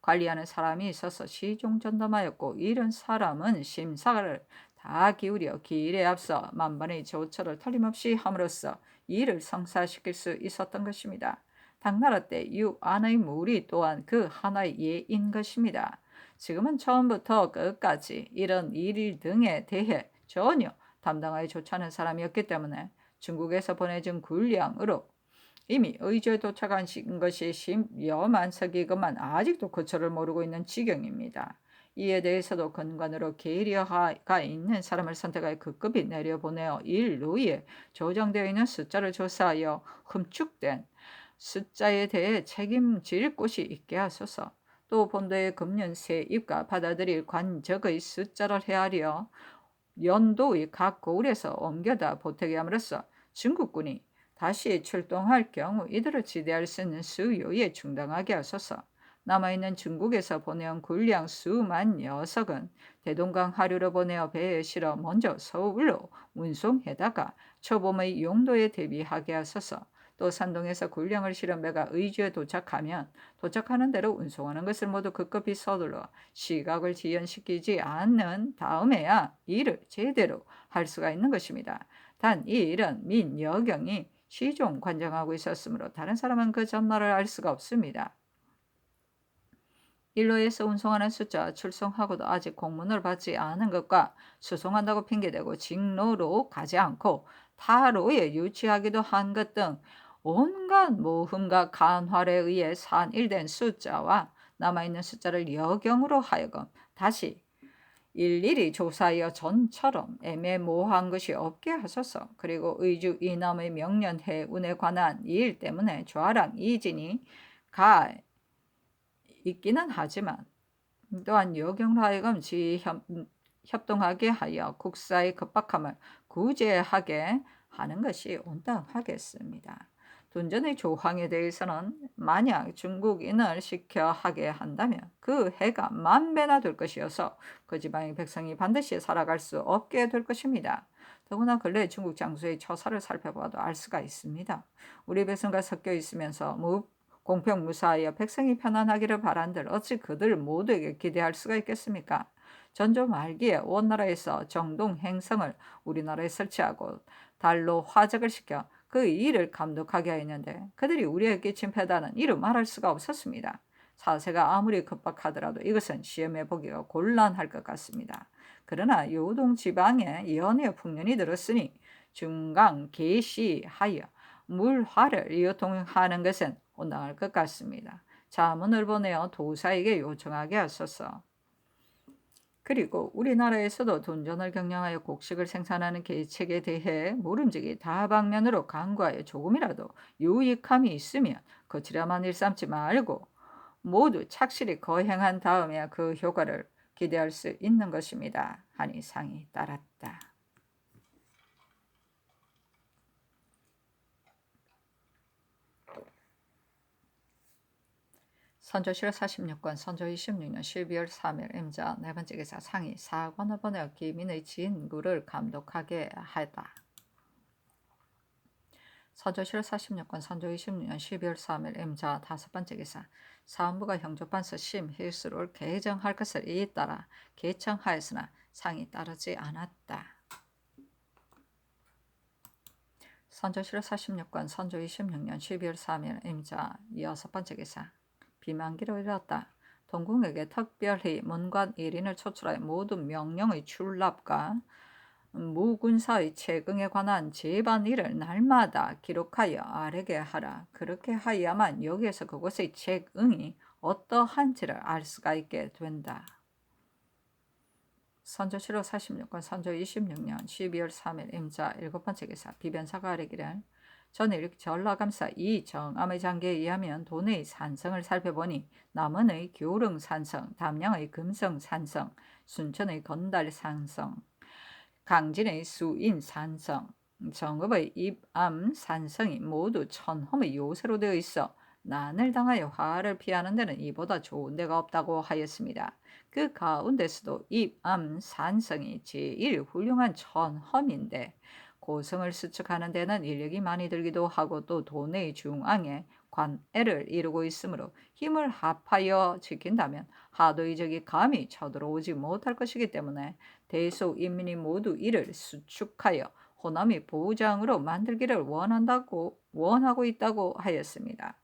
관리하는 사람이 있어서 시종전담하였고 이런 사람은 심사를 다 기울여 기일에 앞서 만반의 조처를 틀림없이 함으로써 일을 성사시킬 수 있었던 것입니다. 당나라 때 유안의 무리 또한 그 하나의 예인 것입니다. 지금은 처음부터 끝까지 이런 일 등에 대해 전혀 담당하여 조처하는 사람이었기 때문에 중국에서 보내준 군량으로 이미 의주에 도착한 것이 10여만 석이건만 아직도 거처를 모르고 있는 지경입니다. 이에 대해서도 근간으로 계리가 있는 사람을 선택하여 급급히 내려보내어 일 후에 조정되어 있는 숫자를 조사하여 흠축된 숫자에 대해 책임질 곳이 있게 하소서. 또 본도에 금년 세입과 받아들일 관적의 숫자를 헤아려 연도의 각 고을에서 옮겨다 보태게 함으로써 중국군이 다시 출동할 경우 이들을 지대할 수 있는 수요에 충당하게 하소서. 남아있는 중국에서 보내온 군량 수만 녀석은 대동강 하류로 보내어 배에 실어 먼저 서울로 운송해다가 초봄의 용도에 대비하게 하소서. 또 산동에서 군량을 실은 배가 의주에 도착하면 도착하는 대로 운송하는 것을 모두 급급히 서둘러 시각을 지연시키지 않는 다음에야 일을 제대로 할 수가 있는 것입니다. 단 이 일은 민여경이 시종 관장하고 있었으므로 다른 사람은 그 전말을 알 수가 없습니다. 일로에서 운송하는 숫자 출송하고도 아직 공문을 받지 않은 것과 수송한다고 핑계대고 직로로 가지 않고 타로에 유치하기도 한 것 등 온갖 모험과 간활에 의해 산일된 숫자와 남아있는 숫자를 여경으로 하여금 다시 일일이 조사하여 전처럼 애매모호한 것이 없게 하소서. 그리고 의주 이남의 명년해운에 관한 이 일 때문에 좌랑 이진이 가 있기는 하지만 또한 여경으로 하여금 협동하게 하여 국사의 급박함을 구제하게 하는 것이 온당하겠습니다. 둔전의 조항에 대해서는 만약 중국인을 시켜 하게 한다면 그 해가 만배나 될 것이어서 그 지방의 백성이 반드시 살아갈 수 없게 될 것입니다. 더구나 근래 중국 장수의 처사를 살펴봐도 알 수가 있습니다. 우리 백성과 섞여 있으면서 공평무사하여 백성이 편안하기를 바란들 어찌 그들 모두에게 기대할 수가 있겠습니까? 전조 말기에 온 나라에서 정동 행성을 우리나라에 설치하고 달로 화적을 시켜 그 일을 감독하게 하였는데 그들이 우리에게 끼친 패단은 이루 말할 수가 없었습니다. 사세가 아무리 급박하더라도 이것은 시험해 보기가 곤란할 것 같습니다. 그러나 요동 지방에 연해 풍년이 들었으니 중강 개시하여 물화를 유통하는 것은 온당할 것 같습니다. 자문을 보내어 도사에게 요청하게 하소서. 그리고 우리나라에서도 둔전을 경영하여 곡식을 생산하는 계책에 대해 모름지기 다방면으로 강구하여 조금이라도 유익함이 있으면 거치려만 일삼지 말고 모두 착실히 거행한 다음에야 그 효과를 기대할 수 있는 것입니다. 하니 상이 따랐다. 선조실 46권 선조 26년 12월 3일 임자 네 번째 기사 상이 사관을 보내어 기민의 진구를 감독하게 하다. 선조실 46권 선조 26년 12월 3일 임자 다섯 번째 기사 사헌부가 형조판서 심힐수를 개정할 것을 이따라 개청하였으나 상이 따르지 않았다. 선조실 46권 선조 26년 12월 3일 임자 여섯 번째 기사 비만기로 이르렀다. 동궁에게 특별히 문관 1인을 초출하여 모든 명령의 출납과 무군사의 채경에 관한 제반일을 날마다 기록하여 아래게 하라. 그렇게 하여야만 여기에서 그곳의 채경이 어떠한지를 알 수가 있게 된다. 선조실록 46권 선조 26년 12월 3일 임자 일곱 번째 기사 비변사가 아뢰기를 전일 전라감사 이정암의 장계에 의하면 도내의 산성을 살펴보니 남원의 교릉 산성, 담양의 금성 산성, 순천의 건달 산성, 강진의 수인 산성, 정읍의 입암 산성이 모두 천험의 요새로 되어 있어 난을 당하여 화를 피하는 데는 이보다 좋은 데가 없다고 하였습니다. 그 가운데서도 입암 산성이 제일 훌륭한 천험인데 고성을 수축하는 데는 인력이 많이 들기도 하고 또 도내의 중앙에 관애를 이루고 있으므로 힘을 합하여 지킨다면 하도의 적이 감히 쳐들어오지 못할 것이기 때문에 대속 인민이 모두 이를 수축하여 호남이 보장으로 만들기를 원하고 있다고 하였습니다.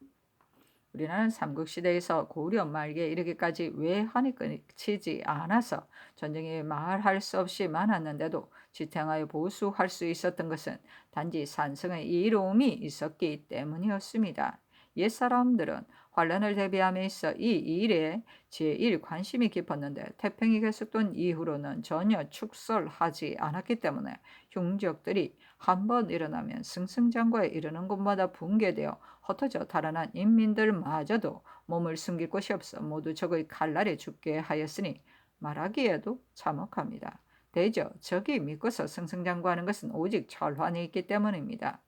우리나라는 삼국시대에서 고려 말기에 이르기까지 외환이 끊이지 않아서 전쟁이 말할 수 없이 많았는데도 지탱하여 보수할 수 있었던 것은 단지 산성의 이로움이 있었기 때문이었습니다. 옛사람들은 환란을 대비함에 있어 이 일에 제일 관심이 깊었는데 태평이 계속된 이후로는 전혀 축설하지 않았기 때문에 흉적들이 한번 일어나면 승승장구에 이르는 곳마다 붕괴되어 흩어져 달아난 인민들마저도 몸을 숨길 곳이 없어 모두 적의 칼날에 죽게 하였으니 말하기에도 참혹합니다. 대저 적이 믿고서 승승장구하는 것은 오직 철환이 있기 때문입니다.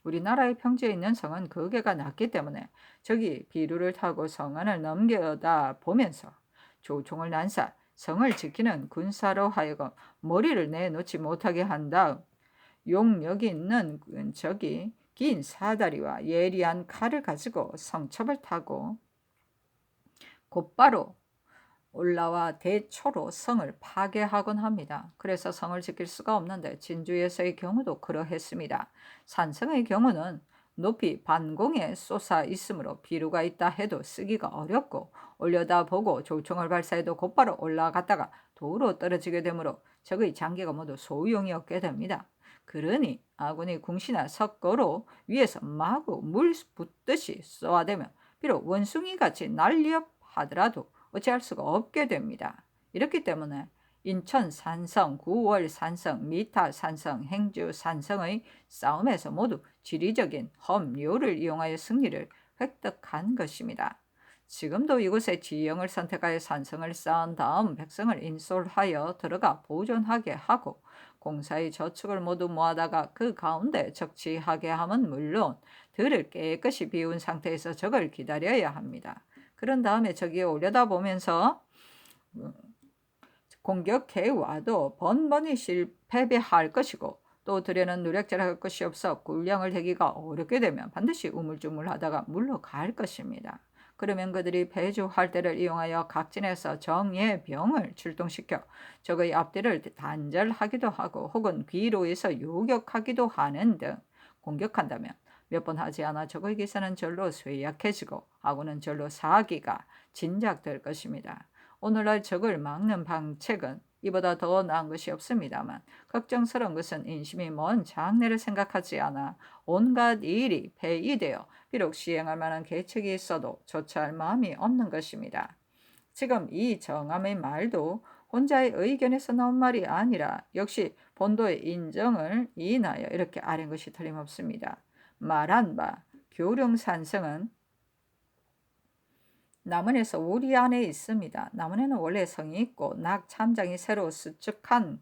우리나라의 평지에 있는 성은 거개가 낮기 때문에 적이 비루를 타고 성 안을 넘겨다 보면서 조총을 난사 성을 지키는 군사로 하여금 머리를 내놓지 못하게 한 다음 용력이 있는 적이 긴 사다리와 예리한 칼을 가지고 성첩을 타고 곧바로 올라와 대초로 성을 파괴하곤 합니다. 그래서 성을 지킬 수가 없는데 진주에서의 경우도 그러했습니다. 산성의 경우는 높이 반공에 솟아 있으므로 비루가 있다 해도 쓰기가 어렵고 올려다보고 조총을 발사해도 곧바로 올라갔다가 도로 떨어지게 되므로 적의 장기가 모두 소용이 없게 됩니다. 그러니 아군이 궁시나 석고로 위에서 마구 물 붓듯이 쏘아대면 비록 원숭이같이 날렵 하더라도 어찌할 수가 없게 됩니다. 이렇기 때문에 인천 산성, 구월 산성, 미타 산성, 행주 산성의 싸움에서 모두 지리적인 험요를 이용하여 승리를 획득한 것입니다. 지금도 이곳에 지형을 선택하여 산성을 쌓은 다음 백성을 인솔하여 들어가 보존하게 하고 공사의 저축을 모두 모아다가 그 가운데 적치하게 함은 물론 들을 깨끗이 비운 상태에서 적을 기다려야 합니다. 그런 다음에 저기에 올려다보면서 공격해 와도 번번이 실패할 것이고 또 들에는 누력질 할 것이 없어 군량을 대기가 어렵게 되면 반드시 우물쭈물하다가 물러갈 것입니다. 그러면 그들이 배주할 때를 이용하여 각진에서 정예병을 출동시켜 적의 앞뒤를 단절하기도 하고 혹은 귀로에서 요격하기도 하는 등 공격한다면 몇 번 하지 않아 적의 기세는 절로 쇠약해지고 아군은 절로 사기가 진작될 것입니다. 오늘날 적을 막는 방책은 이보다 더 나은 것이 없습니다만 걱정스러운 것은 인심이 먼 장래를 생각하지 않아 온갖 일이 폐위되어 비록 시행할 만한 계책이 있어도 조차할 마음이 없는 것입니다. 지금 이 정함의 말도 혼자의 의견에서 나온 말이 아니라 역시 본도의 인정을 인하여 이렇게 아는 것이 틀림없습니다. 말한 바 교룡산성은 남원에서 우리 안에 있습니다. 남원에는 원래 성이 있고 낙참장이 새로 수축한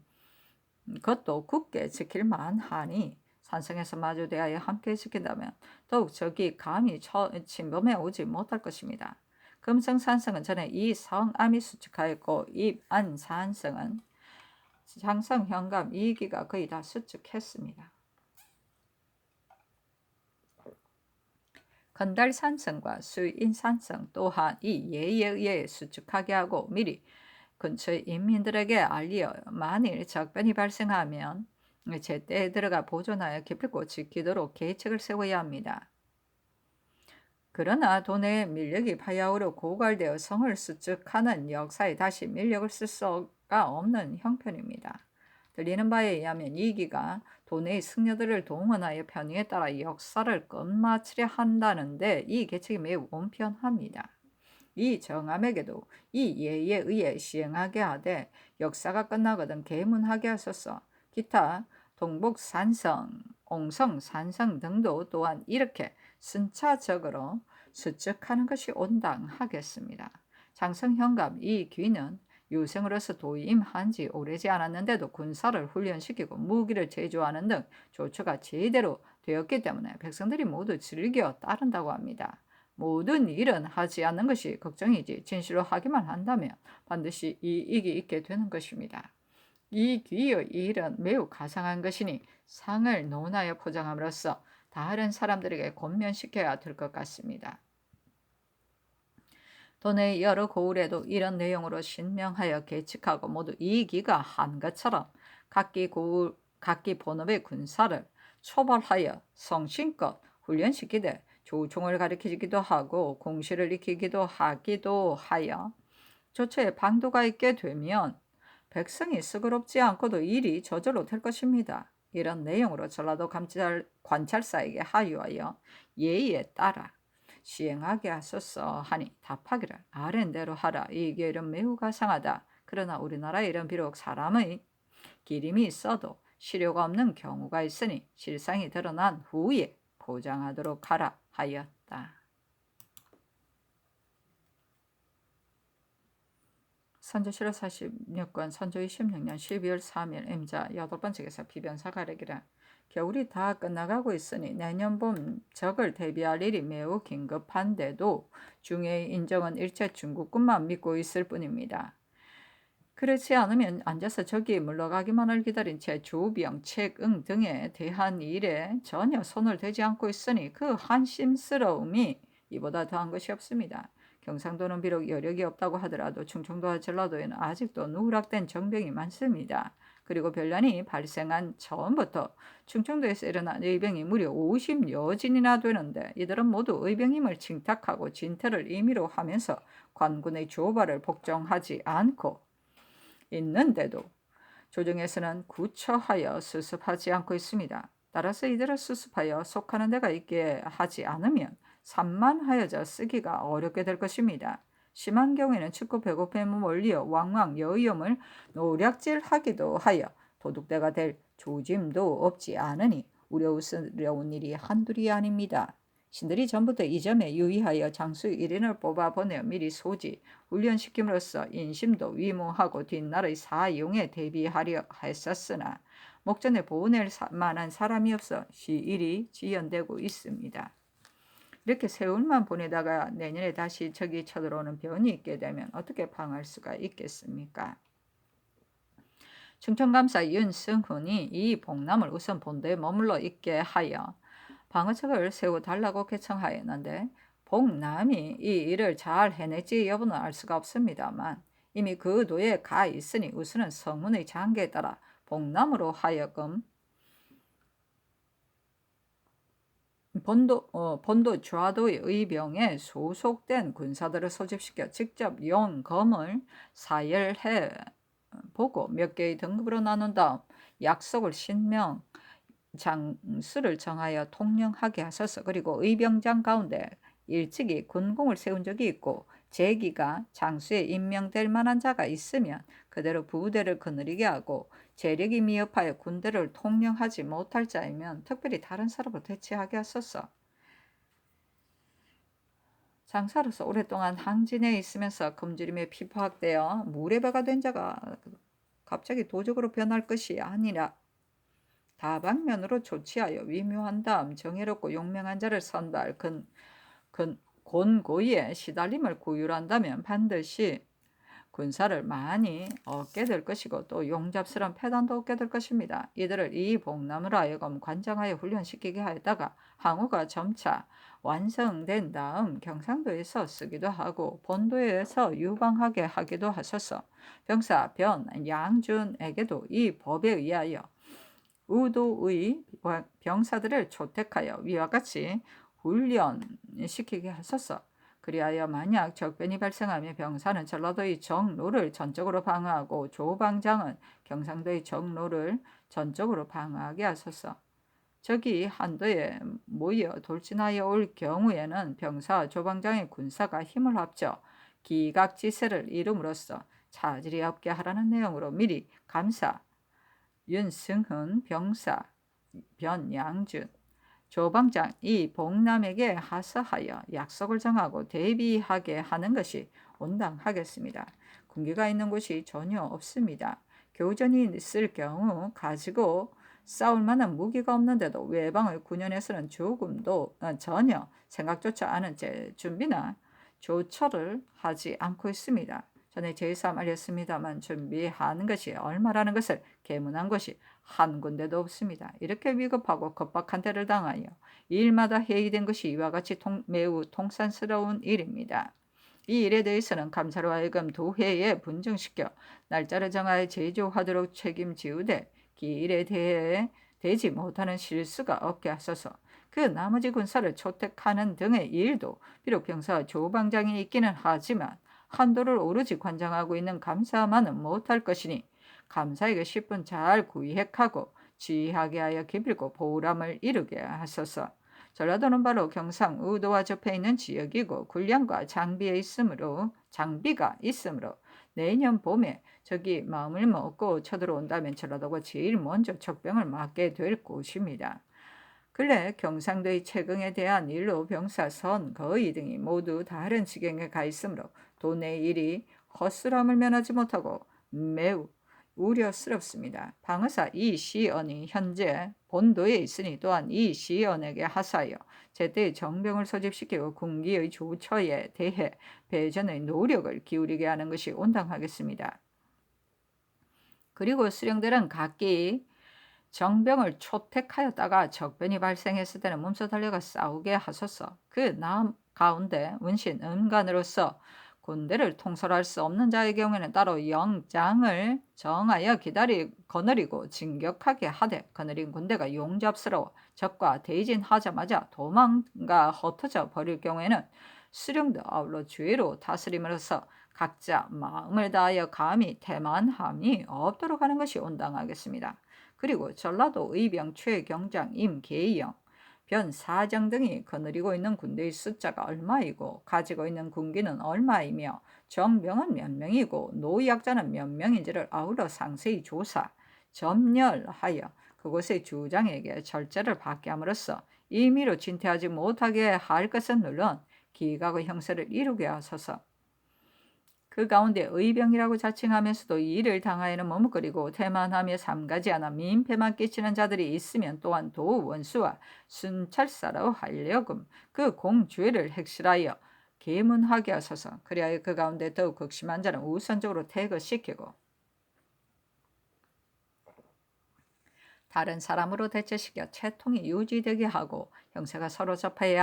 것도 굳게 지킬 만하니 산성에서 마주 대하여 함께 지킨다면 더욱 적이 감히 침범해 오지 못할 것입니다. 금성산성은 전에 이 성암이 수축하였고 입안산성은 장성, 현감, 이기가 거의 다 수축했습니다. 건달산성과 수인산성 또한 이 예에 의해 수축하게 하고 미리 근처의 인민들에게 알리어 만일 적변이 발생하면 제때에 들어가 보존하여 기필코 지키도록 계책을 세워야 합니다. 그러나 도내의 밀력이 파야오르 고갈되어 성을 수축하는 역사에 다시 밀력을 쓸 수가 없는 형편입니다. 들리는 바에 의하면 이기가 도내의 승려들을 동원하여 편의에 따라 역사를 끝마치려 한다는데 이 계책이 매우 온편합니다. 이 정함에게도 이 예에 의해 시행하게 하되 역사가 끝나거든 계문하게 하소서. 기타 동북산성, 옹성산성 등도 또한 이렇게 순차적으로 수축하는 것이 온당하겠습니다. 장성현감 이 귀는 유생으로서 도임한 지 오래지 않았는데도 군사를 훈련시키고 무기를 제조하는 등 조처가 제대로 되었기 때문에 백성들이 모두 즐겨 따른다고 합니다. 모든 일은 하지 않는 것이 걱정이지 진실로 하기만 한다면 반드시 이익이 있게 되는 것입니다. 이 귀의 일은 매우 가상한 것이니 상을 논하여 포장함으로써 다른 사람들에게 권면시켜야 될 것 같습니다. 도내의 여러 고을에도 이런 내용으로 신명하여 계측하고 모두 이기가 한 것처럼 각기 본업의 군사를 초벌하여 성심껏 훈련시키되 조총을 가르치기도 하고 공시를 익히기도 하기도 하여 조처에 방도가 있게 되면 백성이 수고롭지 않고도 일이 저절로 될 것입니다. 이런 내용으로 전라도 관찰사에게 하유하여 예의에 따라 시행하게 하소서 하니 답하기를 아랜대로 하라. 이 계율은 매우 가상하다. 그러나 우리나라에 이런 비록 사람의 기림이 있어도 실효가 없는 경우가 있으니 실상이 드러난 후에 보장하도록 하라 하였다. 선조 7월 46권 선조 26년 12월 3일 임자 8번째 기사 피변사 가르기라. 겨울이 다 끝나가고 있으니 내년 봄 적을 대비할 일이 매우 긴급한데도 중해의 인정은 일체 중국군만 믿고 있을 뿐입니다. 그렇지 않으면 앉아서 적이 물러가기만을 기다린 채 조병, 책응 등에 대한 일에 전혀 손을 대지 않고 있으니 그 한심스러움이 이보다 더한 것이 없습니다. 경상도는 비록 여력이 없다고 하더라도 충청도와 전라도에는 아직도 누락된 정병이 많습니다. 그리고 변란이 발생한 처음부터 충청도에서 일어난 의병이 무려 50여 진이나 되는데 이들은 모두 의병임을 칭탁하고 진퇴를 임의로 하면서 관군의 조발을 복종하지 않고 있는데도 조정에서는 구처하여 수습하지 않고 있습니다. 따라서 이들을 수습하여 속하는 데가 있게 하지 않으면 산만하여져 쓰기가 어렵게 될 것입니다. 심한 경우에는 춥고 배고픔에 몰려 왕왕 여의엄을 노략질하기도 하여 도둑대가 될 조짐도 없지 않으니 우려스러운 일이 한둘이 아닙니다. 신들이 전부터 이 점에 유의하여 장수 1인을 뽑아보내 미리 소지, 훈련시킴으로써 인심도 위무하고 뒷날의 사용에 대비하려 했었으나 목전에 보낼 만한 사람이 없어 시일이 지연되고 있습니다. 이렇게 세월만 보내다가 내년에 다시 적이 쳐들어오는 변이 있게 되면 어떻게 방어할 수가 있겠습니까? 충청감사 윤승훈이 이 복남을 우선 본도에 머물러 있게 하여 방어책을 세워달라고 개청하였는데 복남이 이 일을 잘 해낼지 여부는 알 수가 없습니다만 이미 그 도에 가 있으니 우선은 성문의 장계에 따라 복남으로 하여금 본도 좌도의 의병에 소속된 군사들을 소집시켜 직접 용검을 사열해 보고 몇 개의 등급으로 나눈 다음 약속을 신명 장수를 정하여 통령하게 하소서. 그리고 의병장 가운데 일찍이 군공을 세운 적이 있고 제기가 장수에 임명될 만한 자가 있으면 그대로 부대를 거느리게 하고 재력이 미흡하여 군대를 통령하지 못할 자이면 특별히 다른 사람으로 대체하게 하소서. 장사로서 오랫동안 항진에 있으면서 금주림에 피파학되어 무례배가 된 자가 갑자기 도적으로 변할 것이 아니라 다방면으로 조치하여 위묘한 다음 정의롭고 용맹한 자를 선발 곤고에 시달림을 구휼한다면 반드시 군사를 많이 얻게 될 것이고 또 용잡스러운 패단도 얻게 될 것입니다. 이들을 이 복남으로 하여금 관장하여 훈련시키게 하였다가 항우가 점차 완성된 다음 경상도에서 쓰기도 하고 본도에서 유방하게 하기도 하소서. 병사 변양준에게도 이 법에 의하여 의도의 병사들을 초택하여 위와 같이 훈련시키게 하소서. 그리하여 만약 적변이 발생하면 병사는 전라도의 정로를 전적으로 방어하고 조방장은 경상도의 정로를 전적으로 방어하게 하소서. 적이 한도에 모여 돌진하여 올 경우에는 병사와 조방장의 군사가 힘을 합쳐 기각지세를 이룸으로써 차질이 없게 하라는 내용으로 미리 감사 윤승훈 병사 변양준 조방장 이 복남에게 하서하여 약속을 정하고 대비하게 하는 것이 온당하겠습니다. 군기가 있는 곳이 전혀 없습니다. 교전이 있을 경우 가지고 싸울 만한 무기가 없는데도 외방의 군연에서는 조금도 전혀 생각조차 않은 채 준비나 조처를 하지 않고 있습니다. 전에 제3 알렸습니다만 준비하는 것이 얼마라는 것을 계문한 것이 한 군데도 없습니다. 이렇게 위급하고 급박한 때를 당하여 일마다 회의된 것이 이와 같이 매우 통산스러운 일입니다. 이 일에 대해서는 감사로 하여금 도회에 분정시켜 날짜를 정하여 제조하도록 책임지우되 기일에 대해 되지 못하는 실수가 없게 하소서. 그 나머지 군사를 초택하는 등의 일도 비록 병사와 조방장이 있기는 하지만 한도를 오로지 관장하고 있는 감사만은 못할 것이니 감사에게 10분 잘 구의하고 지휘하게 하여 기필코 보람을 이루게 하소서. 전라도는 바로 경상우도와 접해 있는 지역이고 군량과 장비가 있으므로 내년 봄에 적이 마음을 먹고 쳐들어온다면 전라도가 제일 먼저 적병을 맞게 될 곳입니다. 근래 경상도의 채경에 대한 일로 병사, 선, 거의 등이 모두 다른 지경에 가 있으므로 도내 일이 허술함을 면하지 못하고 매우 우려스럽습니다. 방어사 이시언이 현재 본도에 있으니 또한 이시언에게 하사하여 제때 정병을 소집시키고 군기의 조처에 대해 배전의 노력을 기울이게 하는 것이 온당하겠습니다. 그리고 수령들은 각기 정병을 초택하였다가 적변이 발생했을 때는 몸소 달려가 싸우게 하소서. 그 가운데 문신 은간으로서 군대를 통솔할 수 없는 자의 경우에는 따로 영장을 정하여 거느리고 진격하게 하되, 거느린 군대가 용잡스러워 적과 대진하자마자 도망가 흩어져 버릴 경우에는 수령도 아울러 주의로 다스림으로써 각자 마음을 다하여 감히 태만함이 없도록 하는 것이 온당하겠습니다. 그리고 전라도 의병 최경장 임계영, 변사정 등이 거느리고 있는 군대의 숫자가 얼마이고 가지고 있는 군기는 얼마이며 정병은 몇 명이고 노약자는 몇 명인지를 아울러 상세히 조사, 점열하여 그곳의 주장에게 절제를 받게 함으로써 임의로 진퇴하지 못하게 할 것은 물론 기각의 형세를 이루게 하소서. 그 가운데 의병이라고 자칭하면서도 이를 당하여는 머뭇거리고 태만하며 삼가지 않아 민폐만 끼치는 자들이 있으면 또한 도원수와 순찰사로 하려금 그 공주의를 핵실하여 계문하게 하소서. 그리하여 그 가운데 더욱 극심한 자는 우선적으로 퇴거시키고 다른 사람으로 대체시켜 채통이 유지되게 하고 형세가 서로 접하게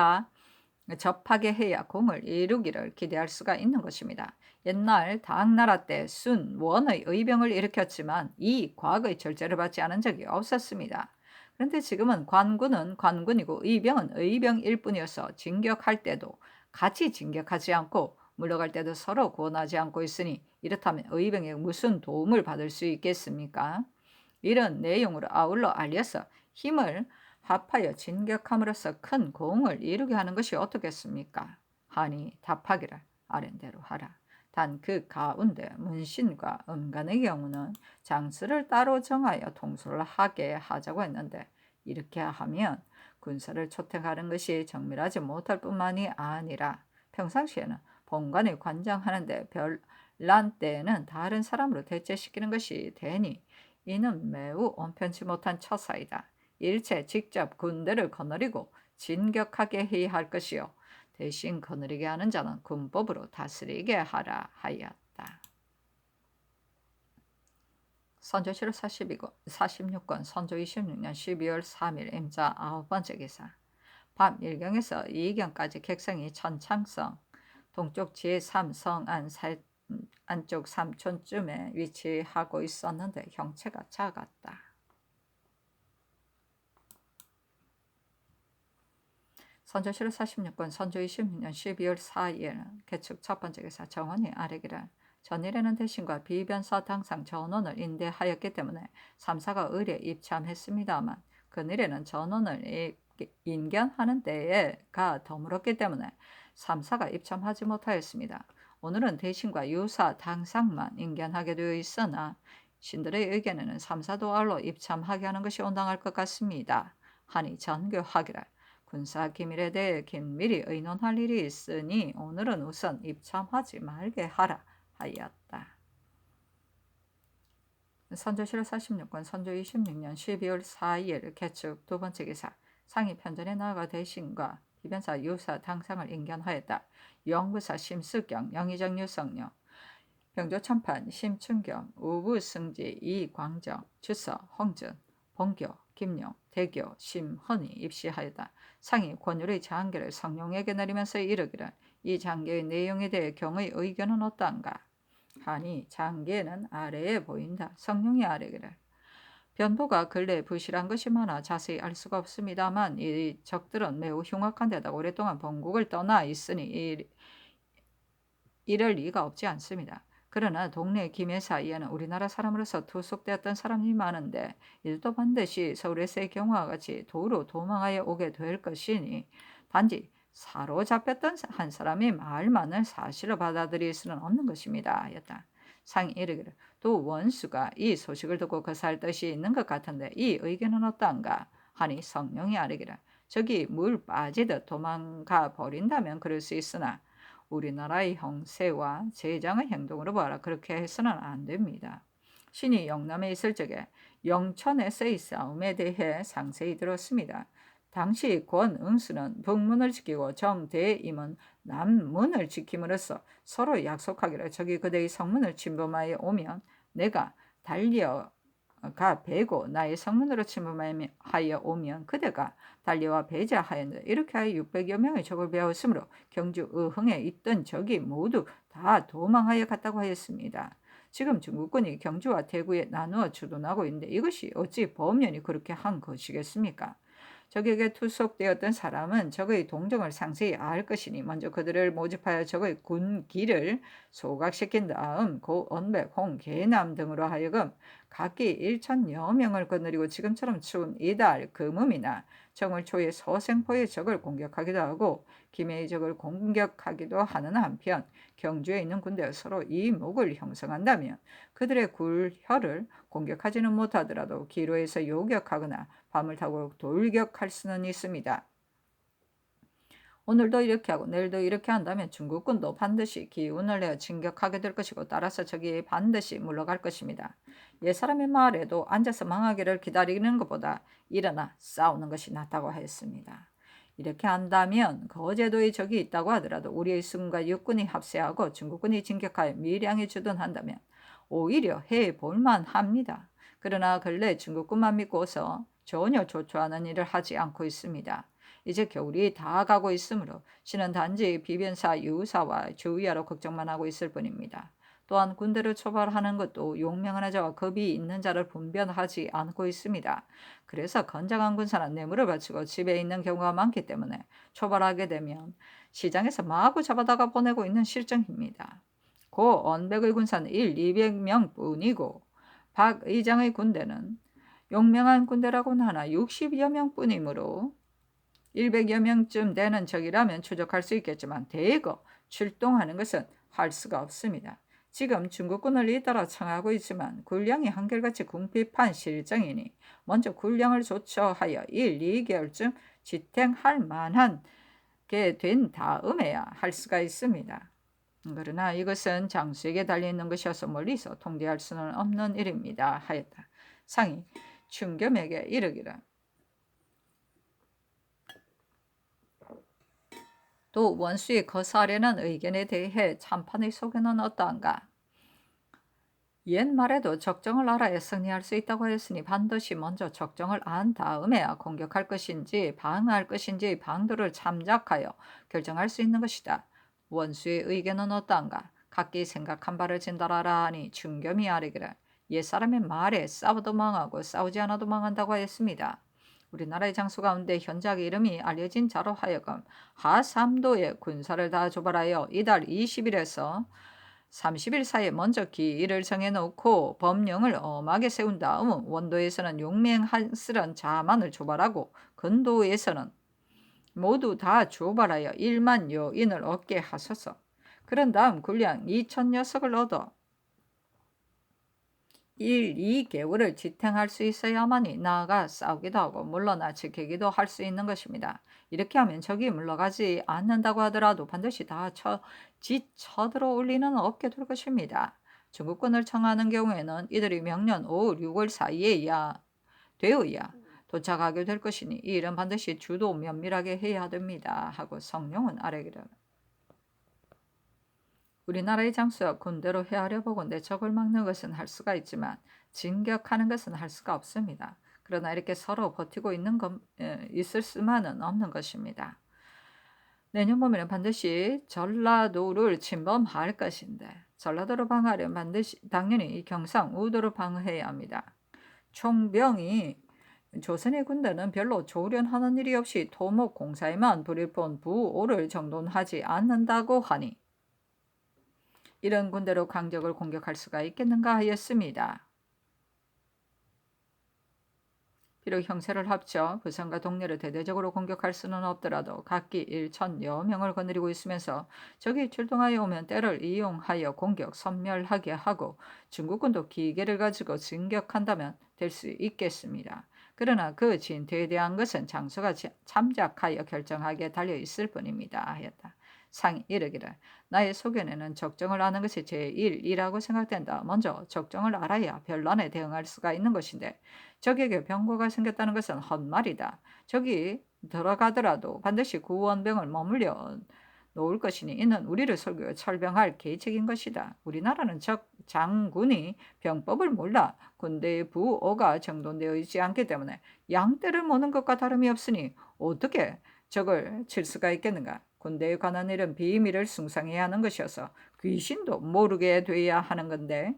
해야 공을 이루기를 기대할 수가 있는 것입니다. 옛날 당나라 때 순원의 의병을 일으켰지만 이 과거의 절제를 받지 않은 적이 없었습니다. 그런데 지금은 관군은 관군이고 의병은 의병일 뿐이어서 진격할 때도 같이 진격하지 않고 물러갈 때도 서로 권하지 않고 있으니 이렇다면 의병에 무슨 도움을 받을 수 있겠습니까? 이런 내용으로 아울러 알려서 힘을 합하여 진격함으로써 큰 공을 이루게 하는 것이 어떻겠습니까? 하니 답하기를 아랜대로 하라. 단 그 가운데 문신과 음간의 경우는 장수를 따로 정하여 통솔을 하게 하자고 했는데, 이렇게 하면 군사를 초택하는 것이 정밀하지 못할 뿐만이 아니라 평상시에는 본관을 관장하는데 별난 때에는 다른 사람으로 대체시키는 것이 되니 이는 매우 온편치 못한 처사이다. 일체 직접 군대를 거느리고 진격하게 해야 할 것이요 대신 거느리게 하는 자는 군법으로 다스리게 하라 하였다. 선조실 46권 선조 26년 12월 3일 임자 9번째 기사. 밤 1경에서 2경까지 객성이 천창성 동쪽 제3성 안쪽 삼촌쯤에 위치하고 있었는데 형체가 작았다. 선조실 46권 선조 26년 12월 4일 개축 첫 번째 기사. 정원이 아뢰기를 전일에는 대신과 비변사 당상 전원을 인대하였기 때문에 삼사가 의례 입참했습니다만 그늘에는 전원을 인견하는 데에가 더물었기 때문에 삼사가 입참하지 못하였습니다. 오늘은 대신과 유사 당상만 인견하게 되어 있으나 신들의 의견에는 삼사도 알로 입참하게 하는 것이 온당할 것 같습니다. 하니 전교하기를 군사 기밀에 대해 긴밀히 의논할 일이 있으니 오늘은 우선 입참하지 말게 하라 하였다. 선조실 46권 선조 26년 12월 4일 개축 두 번째 기사. 상이 편전에 나아가 대신과 비변사 유사 당상을 인견하였다. 영부사 심수경, 영의정 유성룡, 병조참판 심춘겸, 우부승지 이광정, 주서 홍준, 봉교, 김용, 대교, 심헌이 입시하였다. 상이 권율의 장계를 성룡에게 내리면서 이르기를 이 장계의 내용에 대해 경의 의견은 어떠한가? 하니 장계는 아래에 보인다. 성룡이 아뢰기를 변보가 근래 부실한 것이 많아 자세히 알 수가 없습니다만 이 적들은 매우 흉악한 데다 오랫동안 본국을 떠나 있으니 이럴 리가 없지 않습니다. 그러나 동네 김해 사이에는 우리나라 사람으로서 투숙되었던 사람이 많은데 이들도 반드시 서울에서의 경우와 같이 도로 도망하여 오게 될 것이니 단지 사로잡혔던 한 사람이 말만을 사실로 받아들일 수는 없는 것입니다. 였다. 상이 이르기를 또 원수가 이 소식을 듣고 거사할 뜻이 있는 것 같은데 이 의견은 어떠한가 하니 성령이 아뢰기를 저기 물 빠지듯 도망가 버린다면 그럴 수 있으나 우리나라의 형세와 제장의 행동으로 보아라 그렇게 해서는 안 됩니다. 신이 영남에 있을 적에 영천에서의 싸움에 대해 상세히 들었습니다. 당시 권응수는 북문을 지키고 정대임은 남문을 지킴으로써 서로 약속하기를 저기 그대의 성문을 침범하여 오면 내가 달려가 베고 나의 성문으로 침범하여 오면 그대가 달려와 배제하였는데 이렇게 하여 600여 명의 적을 배웠으므로 경주 의흥에 있던 적이 모두 다 도망하여 갔다고 하였습니다. 지금 중국군이 경주와 대구에 나누어 주둔하고 있는데 이것이 어찌 범연이 그렇게 한 것이겠습니까? 적에게 투속되었던 사람은 적의 동정을 상세히 알 것이니 먼저 그들을 모집하여 적의 군기를 소각시킨 다음 고 언백, 홍, 계남 등으로 하여금 각기 1천여 명을 거느리고 지금처럼 추운 이달 금음이나 정월초에 서생포의 적을 공격하기도 하고 김해의 적을 공격하기도 하는 한편 경주에 있는 군대가 서로 이목을 형성한다면 그들의 굴혈을 공격하지는 못하더라도 기로에서 요격하거나 밤을 타고 돌격할 수는 있습니다. 오늘도 이렇게 하고 내일도 이렇게 한다면 중국군도 반드시 기운을 내어 진격하게 될 것이고 따라서 적이 반드시 물러갈 것입니다. 옛사람의 말에도 앉아서 망하기를 기다리는 것보다 일어나 싸우는 것이 낫다고 했습니다. 이렇게 한다면 거제도에 적이 있다고 하더라도 우리의 수군과 육군이 합세하고 중국군이 진격하여 밀양에 주둔한다면 오히려 해볼만 합니다. 그러나 근래 중국군만 믿고서 전혀 조처하는 일을 하지 않고 있습니다. 이제 겨울이 다 가고 있으므로 신은 단지 비변사 유사와 주의하러 걱정만 하고 있을 뿐입니다. 또한 군대를 초발하는 것도 용맹한 자와 겁이 있는 자를 분별하지 않고 있습니다. 그래서 건장한 군사는 뇌물을 바치고 집에 있는 경우가 많기 때문에 초발하게 되면 시장에서 마구 잡아다가 보내고 있는 실정입니다. 고 언백의 군사는 200명 뿐이고 박 의장의 군대는 용맹한 군대라고는 하나 60여 명뿐이므로 100여 명쯤 되는 적이라면 추적할 수 있겠지만 대거 출동하는 것은 할 수가 없습니다. 지금 중국군을 잇따라 청하고 있지만 군량이 한결같이 궁핍한 실정이니 먼저 군량을 조처하여 1, 2개월쯤 지탱할 만한 게 된 다음에야 할 수가 있습니다. 그러나 이것은 장수에게 달려있는 것이어서 멀리서 통제할 수는 없는 일입니다. 하였다. 상이 충겸에게 이르기를 또 원수의 거사하려는 의견에 대해 참판의 소견은 어떠한가? 옛말에도 적정을 알아야 승리할 수 있다고 하였으니 반드시 먼저 적정을 안 다음에야 공격할 것인지 방어할 것인지 방도를 참작하여 결정할 수 있는 것이다. 원수의 의견은 어떠한가? 각기 생각한 바를 진달하라 하니 충겸이 아뢰기를 옛사람의 말에 싸워도 망하고 싸우지 않아도 망한다고 하였습니다. 우리나라의 장수 가운데 현작의 이름이 알려진 자로 하여금 하삼도에 군사를 다 조발하여 이달 20일에서 30일 사이에 먼저 기일을 정해놓고 법령을 엄하게 세운 다음은 원도에서는 용맹한스런 자만을 조발하고 근도에서는 모두 다 조발하여 1만 여인을 얻게 하소서. 그런 다음 군량 2천 녀석을 얻어 1, 2개월을 지탱할 수 있어야만이 나아가 싸우기도 하고 물러나 지키기도 할 수 있는 것입니다. 이렇게 하면 적이 물러가지 않는다고 하더라도 반드시 다 쳐들어올 리는 없게 될 것입니다. 중국군을 청하는 경우에는 이들이 명년 5, 6월 사이에야 되어야 도착하게 될 것이니 이 일은 반드시 주도 면밀하게 해야 됩니다. 하고 성령은 아뢰기를 우리나라의 장수가 군대로 헤아려 보건대 적을 막는 것은 할 수가 있지만 진격하는 것은 할 수가 없습니다. 그러나 이렇게 서로 버티고 있을 수만은 없는 것입니다. 내년 봄에는 반드시 전라도를 침범할 것인데 전라도를 방어하려면 반드시 당연히 경상우도를 방어해야 합니다. 총병이 조선의 군대는 별로 조련하는 일이 없이 토목 공사에만 불일 뿐 부오를 정돈하지 않는다고 하니 이런 군대로 강적을 공격할 수가 있겠는가 하였습니다. 비록 형세를 합쳐 부산과 동래를 대대적으로 공격할 수는 없더라도 각기 1,000여 명을 거느리고 있으면서 적이 출동하여 오면 때를 이용하여 공격 섬멸하게 하고 중국군도 기계를 가지고 진격한다면 될 수 있겠습니다. 그러나 그 진퇴에 대한 것은 장소가 참작하여 결정하기에 달려 있을 뿐입니다. 하였다. 상이 이르기를 나의 소견에는 적정을 아는 것이 제1이라고 생각된다. 먼저 적정을 알아야 변란에 대응할 수가 있는 것인데 적에게 병고가 생겼다는 것은 헛말이다. 적이 들어가더라도 반드시 구원병을 머물러 놓을 것이니 이는 우리를 설교 철병할 계책인 것이다. 우리나라는 적 장군이 병법을 몰라 군대의 부오가 정돈되어 있지 않기 때문에 양떼를 모는 것과 다름이 없으니 어떻게 적을 칠 수가 있겠는가? 군대에 관한 일은 비밀을 숭상해야 하는 것이어서 귀신도 모르게 돼야 하는 건데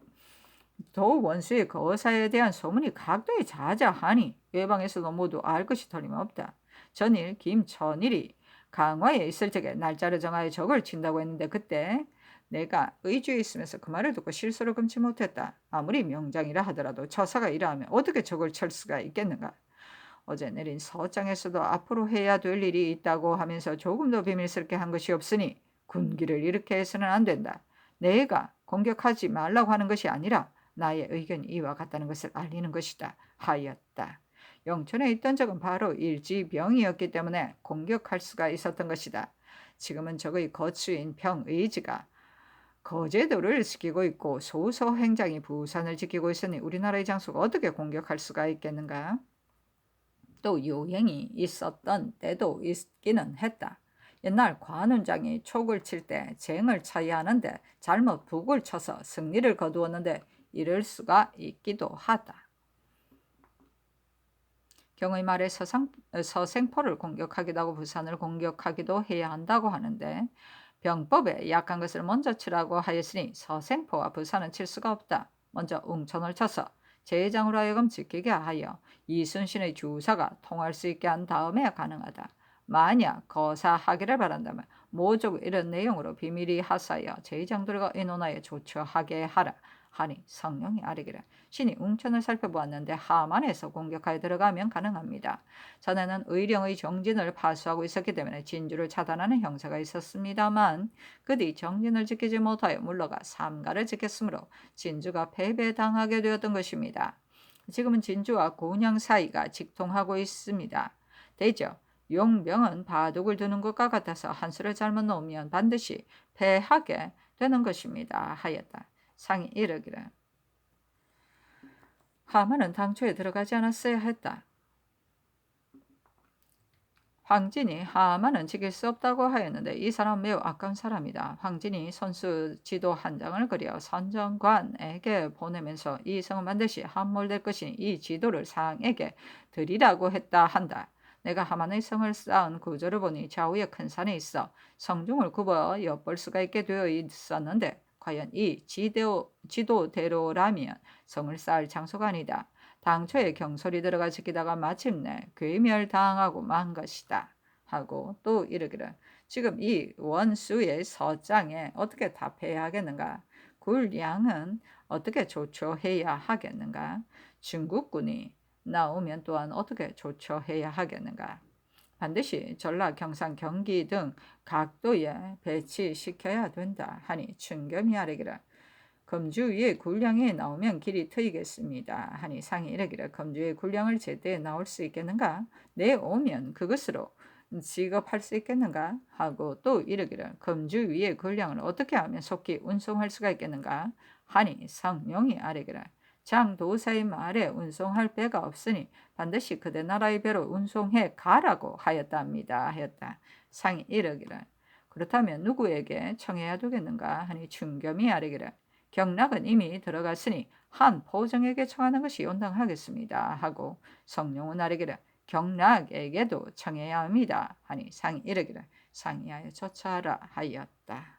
더욱 원수의 거사에 대한 소문이 각도에 자자하니 외방에서도 모두 알 것이 틀림없다. 전일 김천일이 강화에 있을 적에 날짜를 정하여 적을 친다고 했는데 그때 내가 의주에 있으면서 그 말을 듣고 실수를 금치 못했다. 아무리 명장이라 하더라도 처사가 이러하면 어떻게 적을 칠 수가 있겠는가. 어제 내린 서장에서도 앞으로 해야 될 일이 있다고 하면서 조금 더 비밀스럽게 한 것이 없으니 군기를 이렇게 해서는 안 된다. 내가 공격하지 말라고 하는 것이 아니라 나의 의견이 이와 같다는 것을 알리는 것이다 하였다. 영천에 있던 적은 바로 일지병이었기 때문에 공격할 수가 있었던 것이다. 지금은 적의 거추인 병의지가 거제도를 지키고 있고 소서행장이 부산을 지키고 있으니 우리나라의 장수가 어떻게 공격할 수가 있겠는가? 또 유행이 있었던 때도 있기는 했다. 옛날 관운장이 촉을 칠 때 쟁을 쳐야 하는데 잘못 북을 쳐서 승리를 거두었는데 이럴 수가 있기도 하다. 경의 말에 서생포를 공격하기도 하고 부산을 공격하기도 해야 한다고 하는데 병법에 약한 것을 먼저 치라고 하였으니 서생포와 부산은 칠 수가 없다. 먼저 웅천을 쳐서 제장으로 하여금 지키게 하여 이순신의 주사가 통할 수 있게 한 다음에 가능하다. 만약 거사하기를 바란다면 모조 이런 내용으로 비밀이 하사여 제장들과 의논하여 조처하게 하라. 하니 성령이 아뢰기를 신이 웅천을 살펴보았는데 하만에서 공격하여 들어가면 가능합니다. 전에는 의령의 정진을 파수하고 있었기 때문에 진주를 차단하는 형사가 있었습니다만 그 뒤 정진을 지키지 못하여 물러가 삼가를 지켰으므로 진주가 패배당하게 되었던 것입니다. 지금은 진주와 곤양 사이가 직통하고 있습니다. 대저 용병은 바둑을 두는 것과 같아서 한 수를 잘못 놓으면 반드시 패하게 되는 것입니다. 하였다. 상이 이르기를 하만은 당초에 들어가지 않았어야 했다. 황진이 하만은 지킬 수 없다고 하였는데 이 사람은 매우 아까운 사람이다. 황진이 선수 지도 한 장을 그려 선정관에게 보내면서 이 성은 반드시 함몰될 것이니 이 지도를 상에게 드리라고 했다 한다. 내가 하만의 성을 쌓은 구조를 보니 좌우에 큰 산이 있어 성중을 굽어 엿볼 수가 있게 되어 있었는데 과연 이 지도대로라면 성을 쌓을 장소가 아니다. 당초에 경솔이 들어가 지키다가 마침내 괴멸당하고 만 것이다. 하고 또 이르기를 지금 이 원수의 서장에 어떻게 답해야 하겠는가? 굴량은 어떻게 조처해야 하겠는가? 중국군이 나오면 또한 어떻게 조처해야 하겠는가? 반드시 전라, 경상, 경기 등 각도에 배치시켜야 된다 하니 춘겸이 아뢰기를 검주 위에 군량이 나오면 길이 트이겠습니다 하니 상이 이르기를 검주의 군량을 제때 나올 수 있겠는가? 내오면 그것으로 직업할 수 있겠는가? 하고 또 이르기를 검주 위에 군량을 어떻게 하면 속히 운송할 수가 있겠는가? 하니 성령이 아뢰기를 장도사의 말에 운송할 배가 없으니 반드시 그대 나라의 배로 운송해 가라고 하였답니다. 하였다. 상이 이르기를 그렇다면 누구에게 청해야 되겠는가? 하니 춘겸이 아뢰기를 경락은 이미 들어갔으니 한 포정에게 청하는 것이 온당하겠습니다. 하고 성령은 아뢰기를 경락에게도 청해야 합니다. 하니 상이 이르기를 상의하여 조처하라 하였다.